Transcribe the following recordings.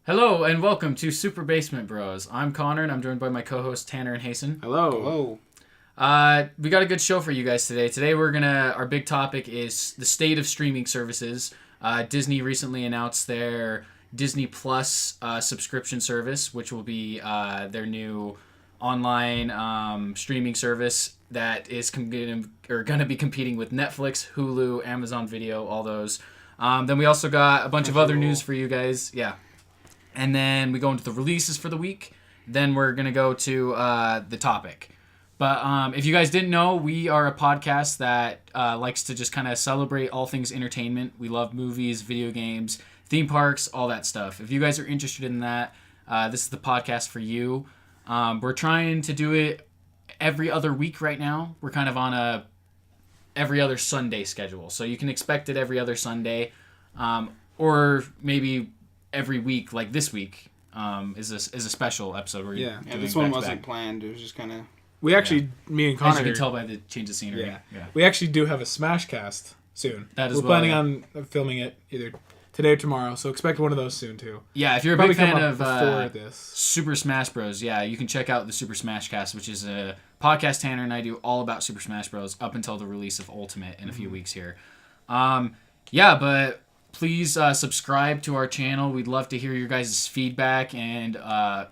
Hello and welcome to Super Basement Bros. I'm Connor and I'm joined by my co-hosts Tanner and Hasten. Hello. We got a good show for you guys today. Today our big topic is the state of streaming services. Disney recently announced their Disney Plus subscription service, which will be their new online streaming service that is going to be competing with Netflix, Hulu, Amazon Video, all those. Then we also got a bunch of other news for you guys. Yeah. And then we go into the releases for the week. Then we're going to go to the topic. But if you guys didn't know, we are a podcast that likes to just kind of celebrate all things entertainment. We love movies, video games, theme parks, all that stuff. If you guys are interested in that, this is the podcast for you. We're trying to do it every other week right now. We're kind of on a every other Sunday schedule. So you can expect it every other Sunday. Or maybe every week, like this week, is a special episode where yeah, this one wasn't planned. It was just kind of. We actually, me and Connor, as you can tell by the change of scenery. Yeah. We actually do have a Smash cast soon. We're planning on filming it either today or tomorrow, so expect one of those soon too. Yeah, if you're a big fan of this. Super Smash Bros, yeah, you can check out the Super Smash Cast, which is a podcast Tanner and I do all about Super Smash Bros up until the release of Ultimate in a few weeks here. But please subscribe to our channel. We'd love to hear your guys' feedback and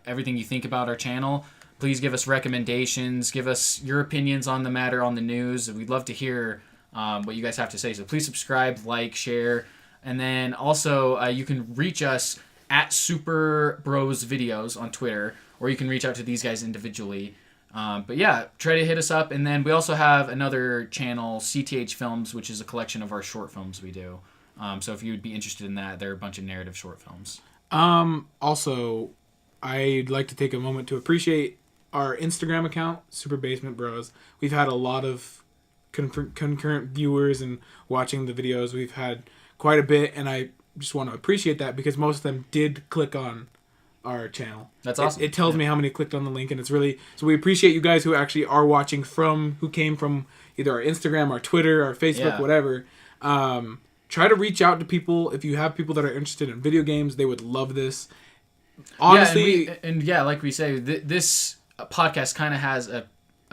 everything you think about our channel. Please give us recommendations. Give us your opinions on the matter on the news. We'd love to hear what you guys have to say. So please subscribe, like, share. And then also you can reach us at Super Bros Videos on Twitter, or you can reach out to these guys individually. But yeah, try to hit us up. And then we also have another channel, CTH Films, which is a collection of our short films we do. So if you would be interested in that, they're a bunch of narrative short films. Also, I'd like to take a moment to appreciate our Instagram account, Super Basement Bros. We've had a lot of concurrent viewers and watching the videos. We've had quite a bit, and I just want to appreciate that because most of them did click on our channel. That's awesome. It tells me how many clicked on the link, and it's really... So we appreciate you guys who actually are watching who came from either our Instagram, our Twitter, our Facebook, whatever. Try to reach out to people. If you have people that are interested in video games, they would love this. Honestly... like we say, this podcast kind of has a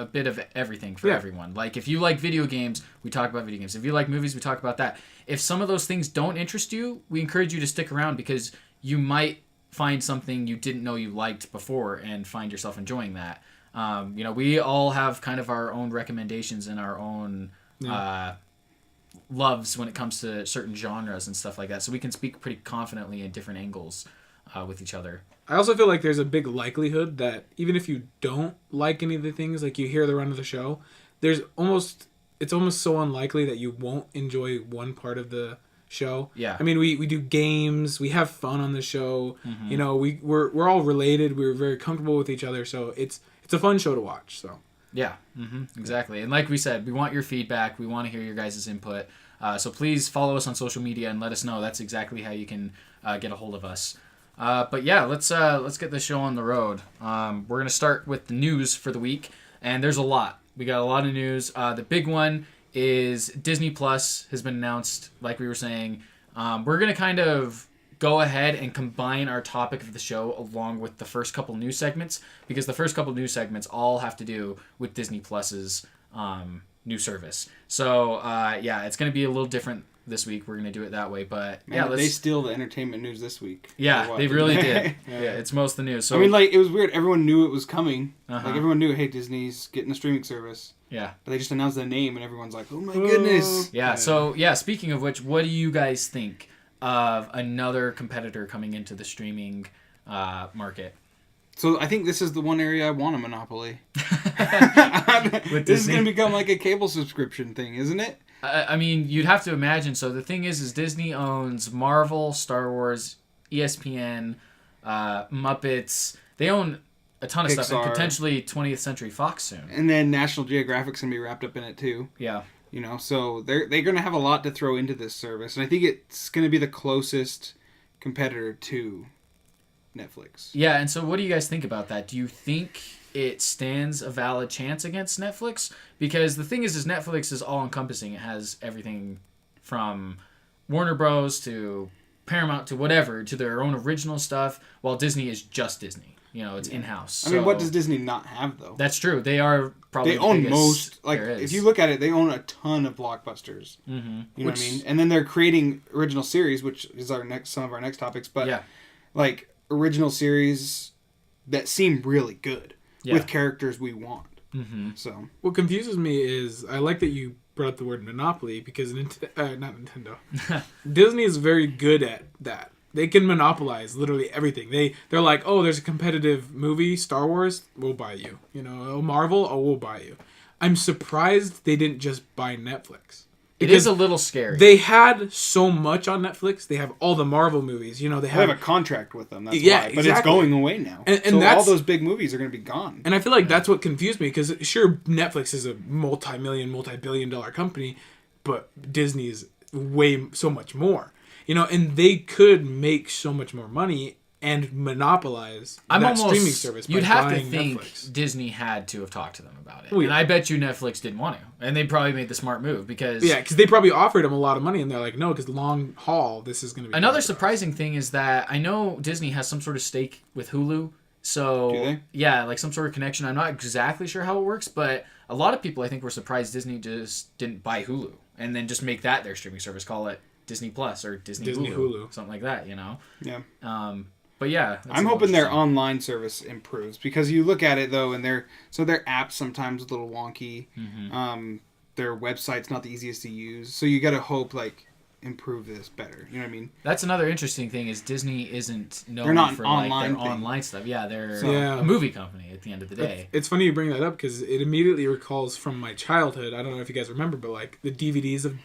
bit of everything for everyone. Like, if you like video games, we talk about video games. If you like movies, we talk about that. If some of those things don't interest you, we encourage you to stick around because you might find something you didn't know you liked before and find yourself enjoying that. We all have kind of our own recommendations and our own loves when it comes to certain genres and stuff like that. So we can speak pretty confidently in different angles with each other. I also feel like there's a big likelihood that even if you don't like any of the things, like you hear the run of the show, it's almost so unlikely that you won't enjoy one part of the show. Yeah. I mean, we do games, we have fun on the show. Mm-hmm. We're all related. We're very comfortable with each other, so it's a fun show to watch. So. Yeah. Mm-hmm. Exactly. And like we said, we want your feedback. We want to hear your guys' input. So please follow us on social media and let us know. That's exactly how you can get a hold of us. But yeah, let's get the show on the road. We're going to start with the news for the week, and there's a lot. We got a lot of news. The big one is Disney Plus has been announced, like we were saying. We're going to kind of go ahead and combine our topic of the show along with the first couple news segments, because the first couple news segments all have to do with Disney Plus's new service. So, it's going to be a little different this week. We're going to do it that way, but they steal the entertainment news this week. Yeah, they really did. Yeah, it's most of the news. So I mean, like, it was weird. Everyone knew it was coming. Like, everyone knew, hey, Disney's getting a streaming service. Yeah. But they just announced the name, and everyone's like, oh my goodness. Yeah, so, speaking of which, what do you guys think of another competitor coming into the streaming market? So I think this is the one area I want a monopoly. This is going to become like a cable subscription thing, isn't it? I mean, you'd have to imagine. So the thing is Disney owns Marvel, Star Wars, ESPN, Muppets. They own a ton of stuff, and potentially 20th Century Fox soon. And then National Geographic's going to be wrapped up in it too. Yeah. So they're going to have a lot to throw into this service. And I think it's going to be the closest competitor to Netflix. Yeah, and so what do you guys think about that? Do you think it stands a valid chance against Netflix? Because the thing is Netflix is all-encompassing. It has everything from Warner Bros. To Paramount to whatever, to their own original stuff, while Disney is just Disney. You know, it's in-house. I mean, what does Disney not have, though? That's true. They are probably They own the most, like, there is. if you look at it, they own a ton of blockbusters. Mm-hmm. You know what I mean? And then they're creating original series, which is some of our next topics, but, like, original series that seem really good with characters we want. Mm-hmm. So what confuses me is I like that you brought up the word monopoly because not Nintendo. Disney is very good at that. They can monopolize literally everything. They're like, oh, there's a competitive movie, Star Wars, we'll buy you. You know, oh, Marvel, oh, we'll buy you. I'm surprised they didn't just buy Netflix. It is a little scary. They had so much on Netflix. They have all the Marvel movies. You know, they have a contract with them. That's yeah, why. But it's going away now. And so that's, all those big movies are going to be gone. And I feel like that's what confused me because sure, Netflix is a multi-billion-dollar company, but Disney is so much more. You know, and they could make so much more money and monopolize streaming service. You'd have to think Netflix. Disney had to have talked to them about it, Well, and I bet you Netflix didn't want to, and they probably made the smart move because they probably offered them a lot of money, and they're like, no, because long haul, this is going to be another surprising thing is that I know Disney has some sort of stake with Hulu, so do they? Yeah, like some sort of connection. I'm not exactly sure how it works, but a lot of people I think were surprised Disney just didn't buy Hulu and then just make that their streaming service, call it Disney Plus or Disney Hulu, something like that, you know? Yeah. But yeah, I'm hoping their online service improves because you look at it though, and their app's sometimes a little wonky. Mm-hmm. Their website's not the easiest to use, so you got to hope like improve this better. You know what I mean? That's another interesting thing is Disney isn't known they're not for online like their online stuff. Yeah, they're Yeah. a movie company at the end of the day. It's funny you bring that up because it immediately recalls from my childhood. I don't know if you guys remember, but like the DVDs of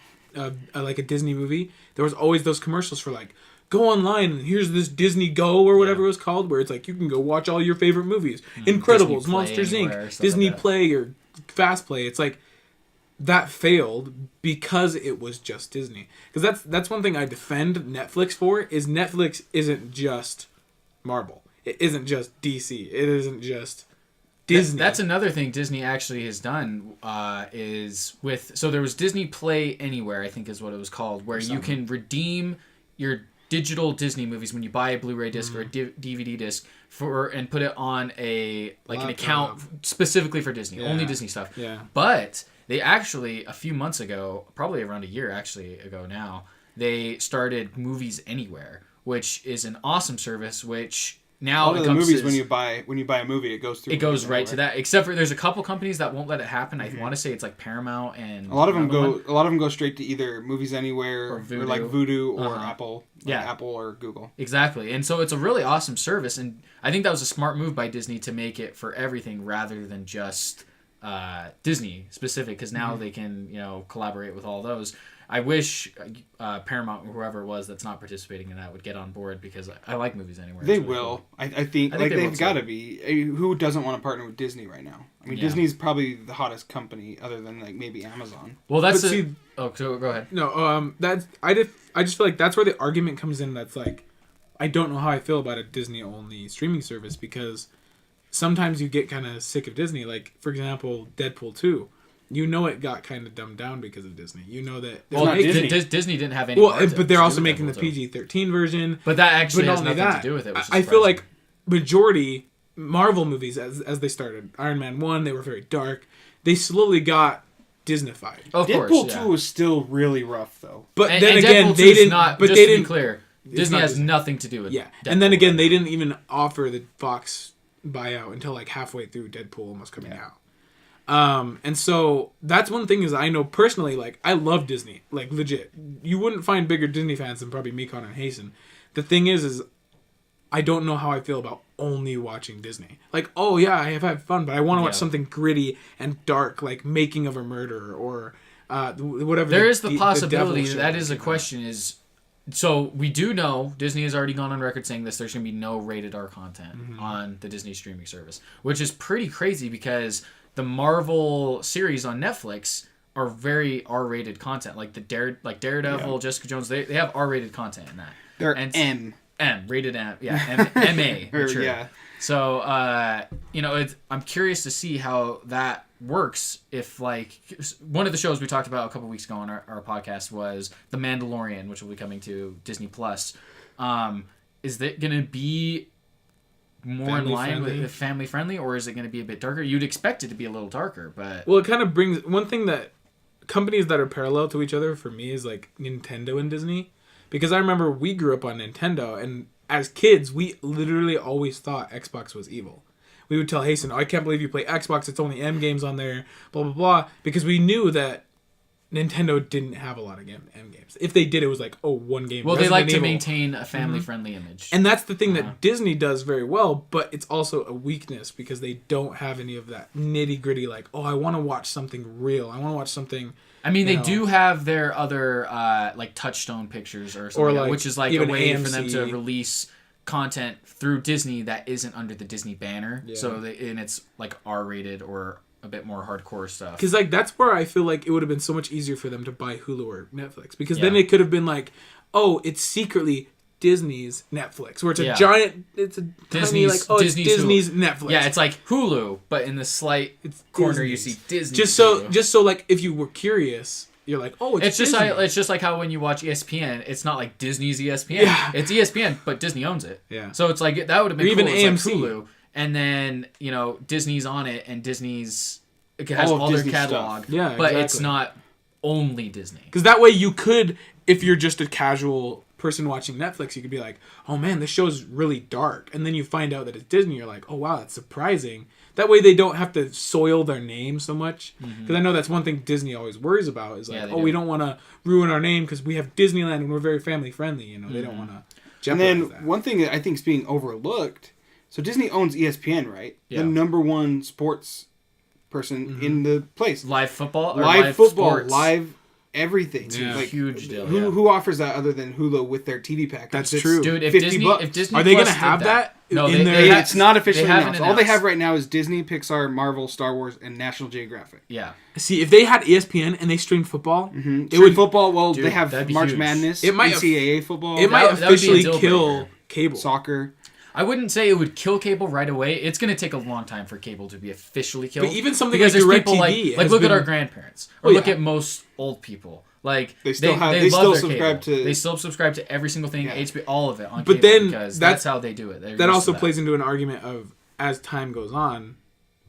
like a Disney movie, there was always those commercials for like, go online and here's this Disney Go or whatever it was called, where it's like you can go watch all your favorite movies, Incredibles, Monsters Inc., Disney like Play or Fast Play. It's like that failed because it was just Disney. Because that's one thing I defend Netflix for is Netflix isn't just Marvel. It isn't just DC. It isn't just Disney. That's another thing Disney actually has done is with so there was Disney Play Anywhere, I think is what it was called, where you can redeem your digital Disney movies when you buy a Blu-ray disc or a DVD disc and put it on an account specifically for Disney, only Disney stuff. Yeah. But they actually a few months ago, probably around a year ago now, they started Movies Anywhere, which is an awesome service. Which now all of the movies when you buy a movie, it goes through. It goes right to that. Except for there's a couple companies that won't let it happen. I want to say it's like Paramount and a lot of them go straight to either Movies Anywhere or like Vudu or Apple. Apple or Google. Exactly. And so it's a really awesome service, and I think that was a smart move by Disney to make it for everything rather than just Disney specific, because now they can collaborate with all those. I wish Paramount or whoever it was that's not participating in that would get on board, because I like Movies Anywhere. They will. Cool. I think like they've got to be. Who doesn't want to partner with Disney right now? I mean, Disney's probably the hottest company other than like maybe Amazon. Well, that's go ahead. No, I just feel like that's where the argument comes in. That's like, I don't know how I feel about a Disney only streaming service, because sometimes you get kind of sick of Disney. Like, for example, Deadpool 2. You know it got kind of dumbed down because of Disney. You know that... Disney didn't have any... but they're also making the PG-13 version. But that actually has nothing to do with it. I feel like majority Marvel movies, as they started, Iron Man 1, they were very dark. They slowly got Disney-fied. Of course, Deadpool 2 was still really rough, though. But then again, they didn't... But just to be clear, Disney has nothing to do with it. Yeah, and then again, they didn't even offer the Fox buyout until like halfway through Deadpool almost coming out. And so that's one thing is I know personally, like, I love Disney, like, legit. You wouldn't find bigger Disney fans than probably me, Connor, and Hasten. The thing is I don't know how I feel about only watching Disney. Like, oh yeah, I have had fun, but I want to watch something gritty and dark, like Making of a Murderer or whatever. There is the possibility that is a question is, so we do know Disney has already gone on record saying this, there's going to be no rated R content on the Disney streaming service, which is pretty crazy because the Marvel series on Netflix are very R-rated content, like Daredevil, Jessica Jones. They have R-rated content in that. They're rated M, MA. Sure. Yeah. So I'm curious to see how that works. If like one of the shows we talked about a couple weeks ago on our podcast was The Mandalorian, which will be coming to Disney Plus. Is that going to be more in line with family friendly, or is it going to be a bit darker? You'd expect it to be a little darker, but well, it kind of brings one thing that companies that are parallel to each other for me is like Nintendo and Disney, because I remember we grew up on Nintendo, and as kids we literally always thought Xbox was evil. We would tell Hasten, "Oh, I can't believe you play Xbox. It's only M games on there." Blah blah blah, because we knew that Nintendo didn't have a lot of M games. If they did, it was like, oh, one game. Well, they like to maintain a family-friendly image. And that's the thing that Disney does very well, but it's also a weakness because they don't have any of that nitty-gritty, like, oh, I want to watch something real. I want to watch something... I mean, they do have their other, like, touchstone pictures or something, like, which is like a way AMC. for them to release content through Disney that isn't under the Disney banner. Yeah. So, and it's, like, R-rated or... a bit more hardcore stuff. Because like that's where I feel like it would have been so much easier for them to buy Hulu or Netflix. Because then it could have been like, oh, it's secretly Disney's Netflix, where it's a giant, it's a tiny like, oh, it's Disney's Netflix. Yeah, it's like Hulu, but in the slight corner you see Disney. Just so like if you were curious, you're like, oh, it's Disney. It's just like how when you watch ESPN, it's not like Disney's ESPN. Yeah. It's ESPN, but Disney owns it. Yeah. So it's like that would have been or cool. Even AMC. Like Hulu. And then, Disney's on it, and it has all their catalog. Yeah, but exactly. it's not only Disney. Because that way you could, if you're just a casual person watching Netflix, you could be like, oh man, this show's really dark. And then you find out that it's Disney, you're like, oh wow, that's surprising. That way they don't have to soil their name so much. Because I know that's one thing Disney always worries about, is like, we don't want to ruin our name because we have Disneyland and we're very family friendly. They don't want to jeopardize that. And then one thing that I think is being overlooked, so Disney owns ESPN, right? Yeah. The number one sports person in the place. Live football? Or live football, sports? Live everything. Yeah. Like, huge deal. Who offers that other than Hulu with their TV package? That's true. Dude, if Disney are they going to have that? No, it's not officially announced. All they announced. have right now is Disney, Pixar, Marvel, Star Wars, and National Geographic. Yeah. See, if they had ESPN and they streamed football, it would football. Well, Dude, they have March huge. Madness, it might NCAA football. It might officially that would be a kill cable. Soccer. I wouldn't say it would kill cable right away. It's going to take a long time for cable to be officially killed. But even something because like people DirecTV, like look at our grandparents, or look at most old people. Like they still subscribe to. They still subscribe to every single thing, HBO, all of it on but cable, then because that's how they do it. That also plays into an argument of, as time goes on,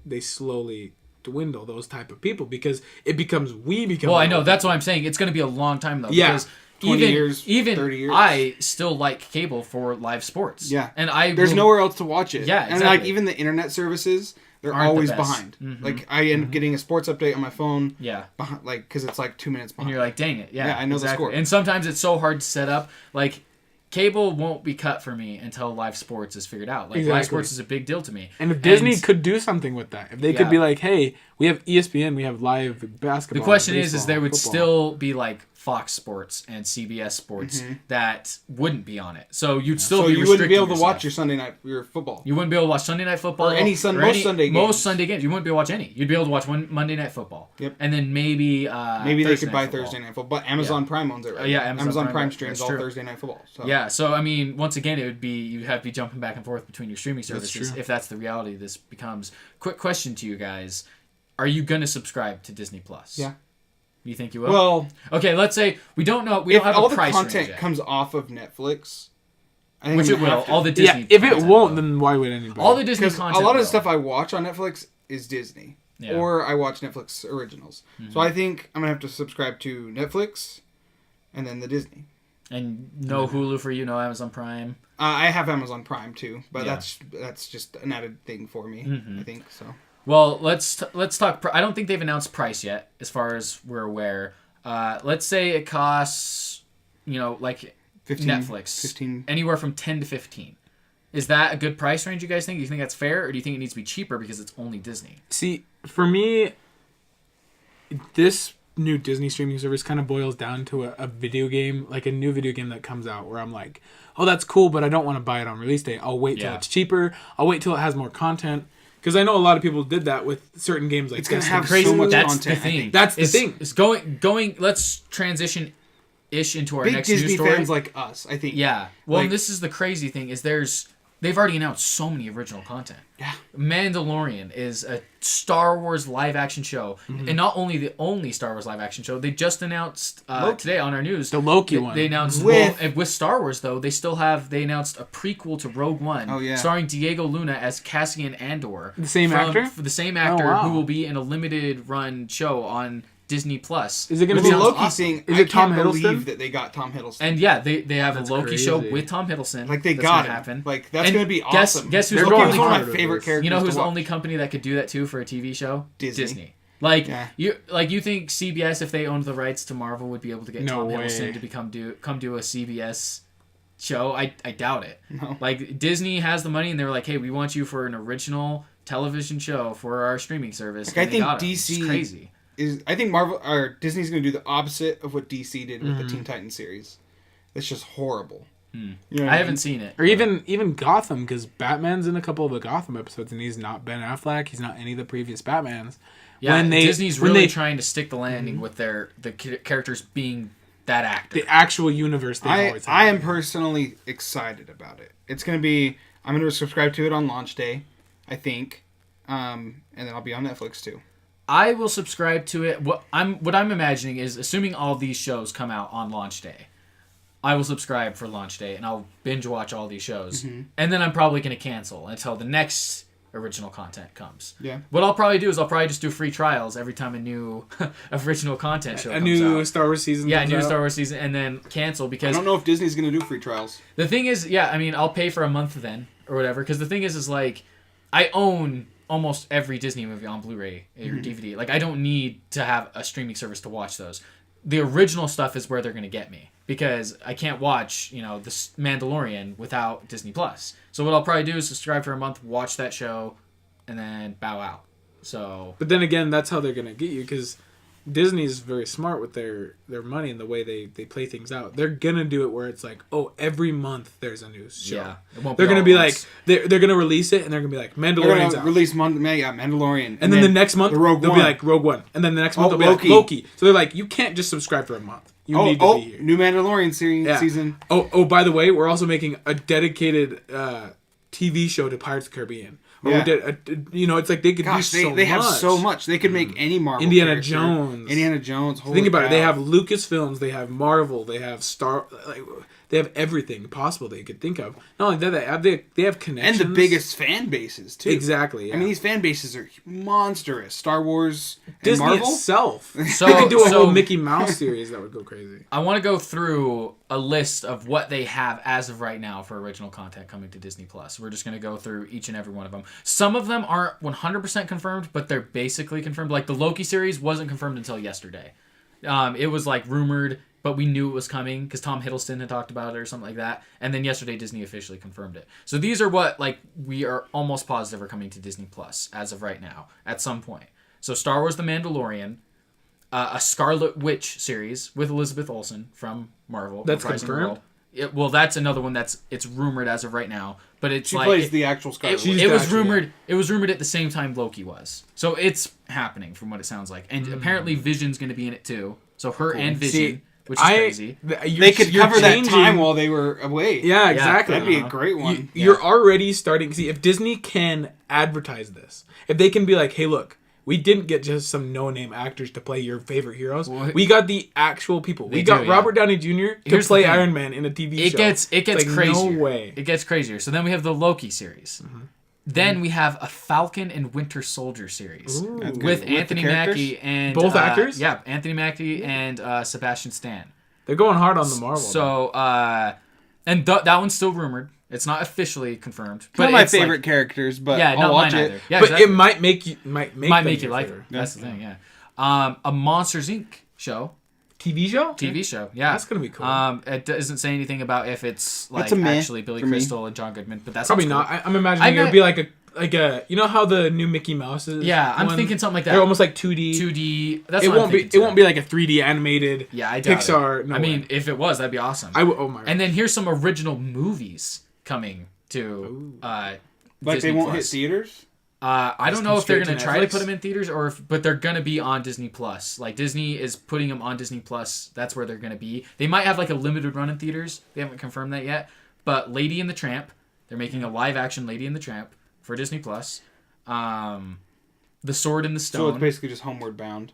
they slowly dwindle those type of people because it becomes Well, I know that's what I'm saying. It's going to be a long time though. Yeah. Because 20 years, 30 years. I still like cable for live sports. Yeah. And there's nowhere else to watch it. Yeah, exactly. And like even the internet services, they're always behind. Mm-hmm. Like I end up getting a sports update on my phone. Yeah. Like because it's like 2 minutes behind. And you're like, dang it. Yeah, I know the score. And sometimes it's so hard to set up. Like cable won't be cut for me until live sports is figured out. Like live sports is a big deal to me. And if Disney could do something with that, if they could be like, hey, we have ESPN, we have live basketball. The question is there would still be like Fox Sports and CBS Sports that wouldn't be on it. So you'd still be you wouldn't be able to watch your Sunday night football. You wouldn't be able to watch Sunday night football or most Sunday games. Most Sunday games. You wouldn't be able to watch any. You'd be able to watch one Monday night football. Yep. And then maybe they could buy Thursday night football. But Amazon Prime owns it, right? Yeah, Amazon Prime streams all Thursday night football. So. Yeah, so I mean, once again, it would be you'd have to be jumping back and forth between your streaming services if that's the reality this becomes. Quick question to you guys: are you gonna subscribe to Disney Plus? Yeah. You think you will? Well, okay. Let's say we don't know. We don't have a price range yet. If all the content comes off of Netflix, I think which it will. All the Disney. Yeah. If it won't, then why would anybody? All the Disney content. A lot of the stuff I watch on Netflix is Disney, or I watch Netflix originals. So I think I'm gonna have to subscribe to Netflix, and then the Disney. And no Hulu for you, no Amazon Prime. I have Amazon Prime too, but that's just an added thing for me. I think so. Well, let's talk. I don't think they've announced price yet, as far as we're aware. Let's say it costs, like 15, Netflix, 15. Anywhere from 10 to 15. Is that a good price range? You guys think? Do you think that's fair, or do you think it needs to be cheaper because it's only Disney? See, for me, this new Disney streaming service kind of boils down to a video game, like a new video game that comes out, where I'm like, oh, that's cool, but I don't want to buy it on release day. I'll wait till it's cheaper. I'll wait till it has more content. Because I know a lot of people did that with certain games like it's going to have so much content. The thing. That's the thing. It's going. Let's transition-ish into our Big next Disney news story. fans like us, I think. Yeah. Well, this is the crazy thing: is there's they've already announced so many original content. Yeah. Mandalorian is a Star Wars live action show, and not only the only Star Wars live action show. They just announced today on our news the Loki one. They announced with Star Wars though. They announced a prequel to Rogue One, starring Diego Luna as Cassian Andor. The same actor. The same actor who will be in a limited run show on Disney Plus. Is it going to be a Loki awesome. thing? Is it Tom I can't Hiddleston? believe that they got Tom Hiddleston. And yeah, they have That's a Loki crazy. show with Tom Hiddleston. Like they that's got gonna him. happen. Like that's And going to be awesome. Guess who's They're the one only of my hard with favorite this. characters. You know who's to the watch. only company that could do that too for a TV show? Disney. Like Yeah. you think CBS, if they owned the rights to Marvel, would be able to get No Tom way. Hiddleston to come do a CBS show? I doubt it. No. Like Disney has the money, and they were like, "Hey, we want you for an original television show for our streaming service." Like, and I they think got him. DC It's crazy. I think Marvel or Disney's going to do the opposite of what DC did with the Teen Titans series. It's just horrible. You know what I haven't seen it. Or even Gotham, because Batman's in a couple of the Gotham episodes, and he's not Ben Affleck. He's not any of the previous Batmans. Yeah, Disney's really trying to stick the landing with the characters being that actor. The actual universe they've always had. I am personally excited about it. It's going to be... I'm going to subscribe to it on launch day, I think. And then I'll be on Netflix, too. I will subscribe to it. What I'm imagining is, assuming all these shows come out on launch day, I will subscribe for launch day and I'll binge watch all these shows. And then I'm probably going to cancel until the next original content comes. Yeah. What I'll probably do is I'll probably just do free trials every time a new original content show comes out. A new Star Wars season. Yeah, a new Star Wars season, and then cancel because I don't know if Disney's going to do free trials. the thing is, yeah, I mean, I'll pay for a month then or whatever. Because the thing is like, I own almost every Disney movie on Blu-ray or DVD. Like, I don't need to have a streaming service to watch those. The original stuff is where they're going to get me because I can't watch, the Mandalorian without Disney Plus. So what I'll probably do is subscribe for a month, watch that show, and then bow out. So, But then again, that's how they're going to get you, because Disney's very smart with their money and the way they play things out. They're going to do it where it's like, oh, every month there's a new show. yeah, it won't They're be going to all be at like, once. they're going to release it, and they're going to be like, They're Mandalorian's going out. to release Mandalorian. And then the next month, the Rogue they'll One. be like Rogue One. And then the next month, they'll be Loki. like Loki. So they're like, you can't just subscribe for a month. You need to be here. New Mandalorian series Yeah. season. Oh, by the way, we're also making a dedicated TV show to Pirates of the Caribbean. Or we did it's like they could Gosh, do so much. they have so much. They could make any Marvel Indiana character. Jones. Indiana Jones. Think about it. They cow. have Lucasfilms. They have Marvel. They have they have everything possible they could think of. Not only that, they have And connections. the biggest fan bases, too. Exactly. Yeah. I mean, these fan bases are monstrous. Star Wars and Disney Marvel. itself. So- They could do a so- whole Mickey Mouse series that would go crazy. I want to go through a list of what they have as of right now for original content coming to Disney Plus. We're just going to go through each and every one of them. Some of them aren't 100% confirmed, but they're basically confirmed. Like the Loki series wasn't confirmed until yesterday. It was like rumored, but we knew it was coming because Tom Hiddleston had talked about it or something like that. And then yesterday Disney officially confirmed it. So these are what we are almost positive are coming to Disney Plus as of right now at some point. So Star Wars: The Mandalorian, a Scarlet Witch series with Elizabeth Olsen from Marvel. That's Reprising the confirmed? World. Well, that's another one it's rumored as of right now, but it's She like plays the actual Scarlet Witch. it was actually, rumored. It was rumored at the same time Loki was, so it's happening from what it sounds like. And apparently Vision's going to be in it too. So her and Vision, See, which is crazy. They could cover that time while they were away. Yeah, exactly. That'd be a great one. You're already starting. See, if Disney can advertise this, if they can be like, hey, look, we didn't get just some no-name actors to play your favorite heroes. We got the actual people. We got Robert Downey Jr. to Here's the play thing. Iron Man in a TV show. It gets like, crazier. No way. It gets crazier. So then we have the Loki series. Then we have a Falcon and Winter Soldier series That's good. with the Anthony characters? Mackie and Both actors? Yeah, Anthony Mackie and Sebastian Stan. They're going hard on the Marvel. So that one's still rumored. It's not officially confirmed. Not But my it's favorite characters, but Yeah, I'll not watch mine it. either. Yeah, but exactly. it might make you make you like it. That's the thing. Yeah. A Monsters Inc. show. TV show. TV show. Yeah. That's gonna be cool. It doesn't say anything about if it's like That's a meh actually Billy for me. Crystal and John Goodman, but that's Probably not. I'm imagining it'll be like a you know how the new Mickey Mouse is. Yeah, I'm thinking something like that. They're almost like 2D. 2D. That's It what I'm won't be. thinking, It won't be like a 3D animated. Yeah, I doubt Pixar. it. No I way. mean, if it was, that'd be awesome. Oh my. And then here's some original movies coming to Like Disney they won't Plus. hit theaters? I don't Just know come if they're straight gonna to try to Netflix? put them in theaters but they're gonna be on Disney Plus. Like Disney is putting them on Disney Plus. That's where they're gonna be. They might have like a limited run in theaters. They haven't confirmed that yet. But Lady and the Tramp, They're making a live action Lady and the Tramp for Disney Plus. The Sword in the Stone. So it's basically just Homeward Bound,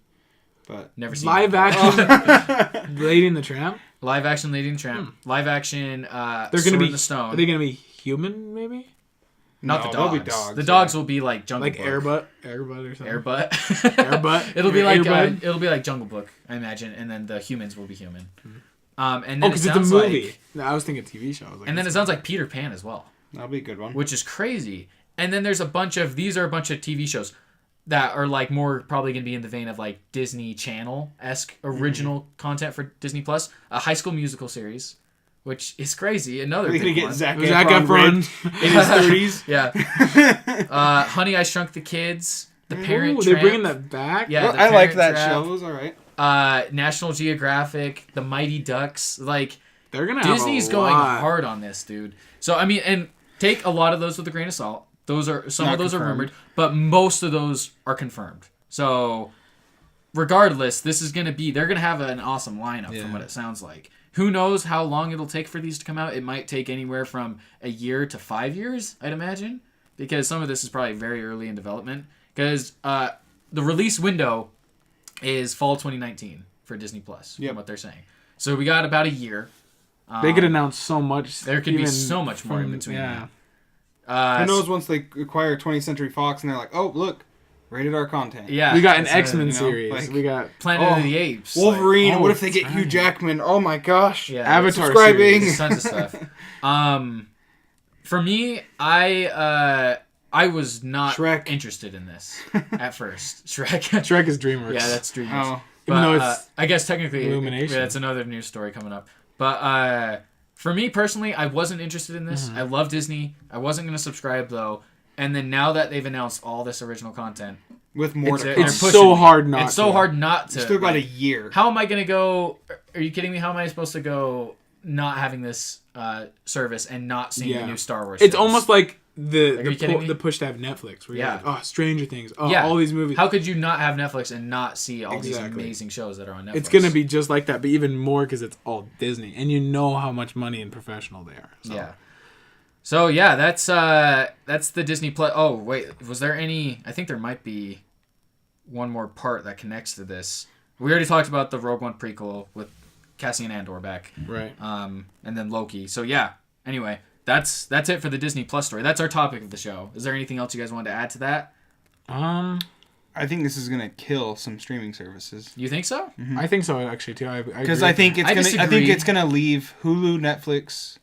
but never seen live action Lady and the Tramp. Live action Lady and the Tramp. Live action They're Sword gonna in the Stone. Are they gonna be human? Maybe. Not the they'll dogs. be dogs. The dogs will be like Jungle Book. Airbutt or something. Airbutt. Airbutt. It'll be like Jungle Book, I imagine, and then the humans will be human. And then because it's a movie. No, I was thinking TV show. And then it sounds like Peter Pan as well. That'll be a good one. Which is crazy. And then there's a bunch of TV shows that are like more probably going to be in the vein of like Disney Channel-esque original content for Disney Plus. A High School Musical series, which is crazy. Another We're big gonna one. get Zac Efron in his 30s. Yeah. Honey, I Shrunk the Kids. The Parent Trap. They're bringing that back. Yeah, I liked that Trap. show. It was all right. National Geographic, The Mighty Ducks. Like, they're gonna Disney's have a going lot. hard on this, dude. So I mean, and take a lot of those with a grain of salt. Those are some Not of those confirmed. are rumored, but most of those are confirmed. So regardless, this is gonna be they're gonna have an awesome lineup from what it sounds like. Who knows how long it'll take for these to come out? It might take anywhere from a year to 5 years, I'd imagine, because some of this is probably very early in development. Because the release window is fall 2019 for Disney Plus, from what they're saying. So we got about a year. They could announce so much. There could be so much more in between. Yeah. Who knows once they acquire 20th Century Fox and they're like, oh, look, rated R content. Yeah. We got an it's X-Men series. We got Planet of the Apes. Wolverine. like, what if they get Hugh Jackman? Oh my gosh. Yeah, Avatar subscribing. series. Tons of stuff. For me, I was not Shrek. interested in this at first. Shrek. Shrek is DreamWorks. Yeah, that's DreamWorks. Oh. But, Even though it's I guess technically, Illumination. that's another news story coming up. But for me personally, I wasn't interested in this. I love Disney. I wasn't going to subscribe though. And then now that they've announced all this original content, With more to they're come. it's pushing so me. hard not. It's so hard not to. You still got like, a year. How am I going to go? Are you kidding me? How am I supposed to go not having this service and not seeing the new Star Wars It's shows? almost like Are you kidding me? the push to have Netflix. Where you're Yeah. like, oh, Stranger Things. Oh, all these movies. How could you not have Netflix and not see all these Exactly. amazing shows that are on Netflix? It's gonna be just like that, but even more because it's all Disney, and you know how much money and professional they are. So. Yeah. So yeah, that's the Disney Plus. Oh wait, was there any? I think there might be one more part that connects to this. We already talked about the Rogue One prequel with Cassian Andor back, Right. and then Loki. So yeah. Anyway, that's it for the Disney Plus story. That's our topic of the show. Is there anything else you guys wanted to add to that? I think this is gonna kill some streaming services. You think so? I think so actually too. Because I think I I think disagree. it's gonna leave Hulu, Netflix,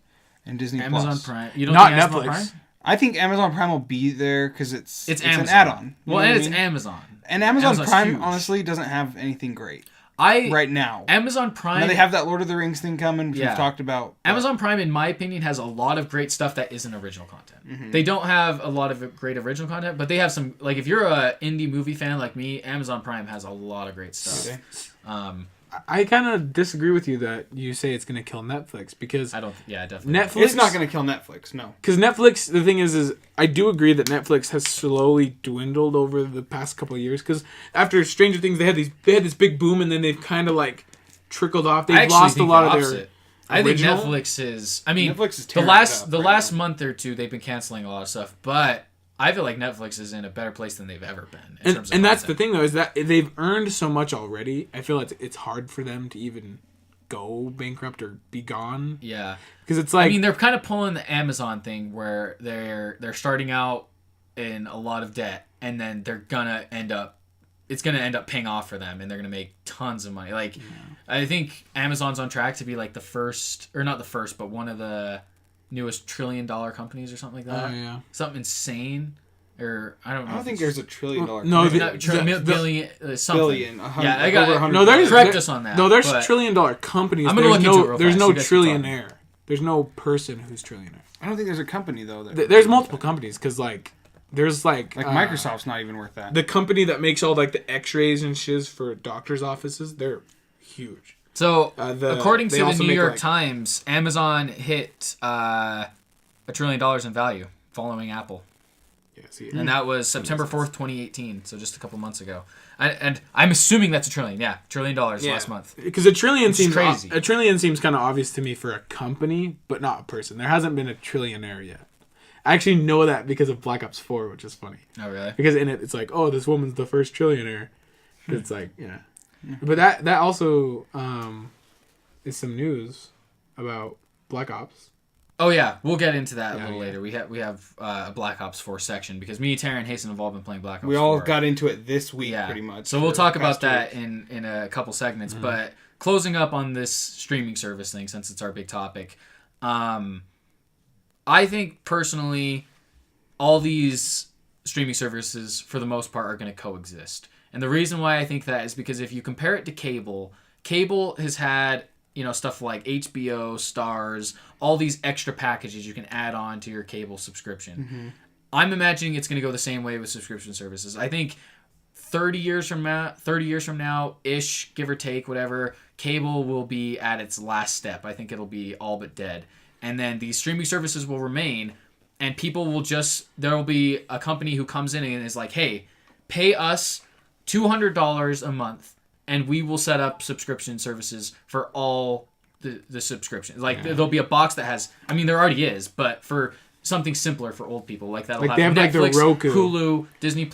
and Disney Amazon Plus. Prime. You don't Not think Amazon Netflix. Prime? I think Amazon Prime will be there because it's Amazon. an add-on. You Well, know and what it's I mean? Amazon. And Amazon Amazon's Prime huge. honestly doesn't have anything great I right now. Amazon Prime. Now they have that Lord of the Rings thing coming, which Yeah. we've talked about. but- Amazon Prime, in my opinion, has a lot of great stuff that isn't original content. Mm-hmm. They don't have a lot of great original content, but they have some. Like if you're a indie movie fan like me, Amazon Prime has a lot of great stuff. Okay. I kind of disagree with you that you say it's gonna kill Netflix because I don't. Yeah, definitely. Netflix. It's not going to kill Netflix, no. Because Netflix, the thing is I do agree that Netflix has slowly dwindled over the past couple of years. Because after Stranger Things, they had this big boom, and then they've kind of like trickled off. I They've actually lost a think lot the of their. opposite. I think original? Netflix is. I mean, Netflix is the tearing last it up the right last now. month or two they've been canceling a lot of stuff, but I feel like Netflix is in a better place than they've ever been. In terms of And that's the content. thing, though, is that they've earned so much already. I feel it's hard for them to even go bankrupt or be gone. Yeah. Because it's like. I mean, they're kind of pulling the Amazon thing where they're starting out in a lot of debt, and then they're gonna end up. It's gonna end up paying off for them, and they're gonna make tons of money. Like, I think Amazon's on track to be like the first, or not the first, but one of the newest $1 trillion companies or something like that. Oh, yeah. Something insane, or I don't know. I don't if think it's- there's a $1 trillion. No, maybe the- not billion, something. billion, Yeah, I got over 100 No, there's correct us on that. No, there's but $1 trillion companies. I'm gonna There's look into it real There's fast. no You guys keep talking. trillionaire. There's no person who's trillionaire. I don't think there's a company though. That There's multiple companies because there's like Microsoft's not even worth that. the company that makes all like the X-rays and shiz for doctors' offices. They're huge. So, they according to the also New make, York like- Times, Amazon hit $1 trillion in value following Apple. Yeah, see, And that was September 4th, 2018, so just a couple months ago. And I'm assuming that's $1 trillion. Yeah, $1 trillion last month. Because a trillion seems crazy. A trillion seems kind of obvious to me for a company, but not a person. There hasn't been a trillionaire yet. I actually know that because of Black Ops 4, which is funny. Oh, really? Because in it, it's like, oh, this woman's the first trillionaire. It's like, yeah. But that also is some news about Black Ops. Oh yeah, we'll get into that a little later. We have a Black Ops 4 section because me, Tara, and Hasten have all been playing Black Ops 4. We all got into it this week, pretty much. So we'll talk about that in a couple segments. Mm-hmm. But closing up on this streaming service thing, since it's our big topic, I think personally, all these streaming services, for the most part, are going to coexist. And the reason why I think that is because if you compare it to cable has had, stuff like HBO, Stars, all these extra packages you can add on to your cable subscription. Mm-hmm. I'm imagining it's going to go the same way with subscription services. I think 30 years from now, ish, give or take, whatever, cable will be at its last step. I think it'll be all but dead. And then these streaming services will remain, and people will there will be a company who comes in and is like, hey, pay us $200 a month, and we will set up subscription services for all the subscriptions. Like, there'll be a box that has... I mean, there already is, but for something simpler for old people. Like, that'll have Netflix, the Roku, Hulu, Disney+,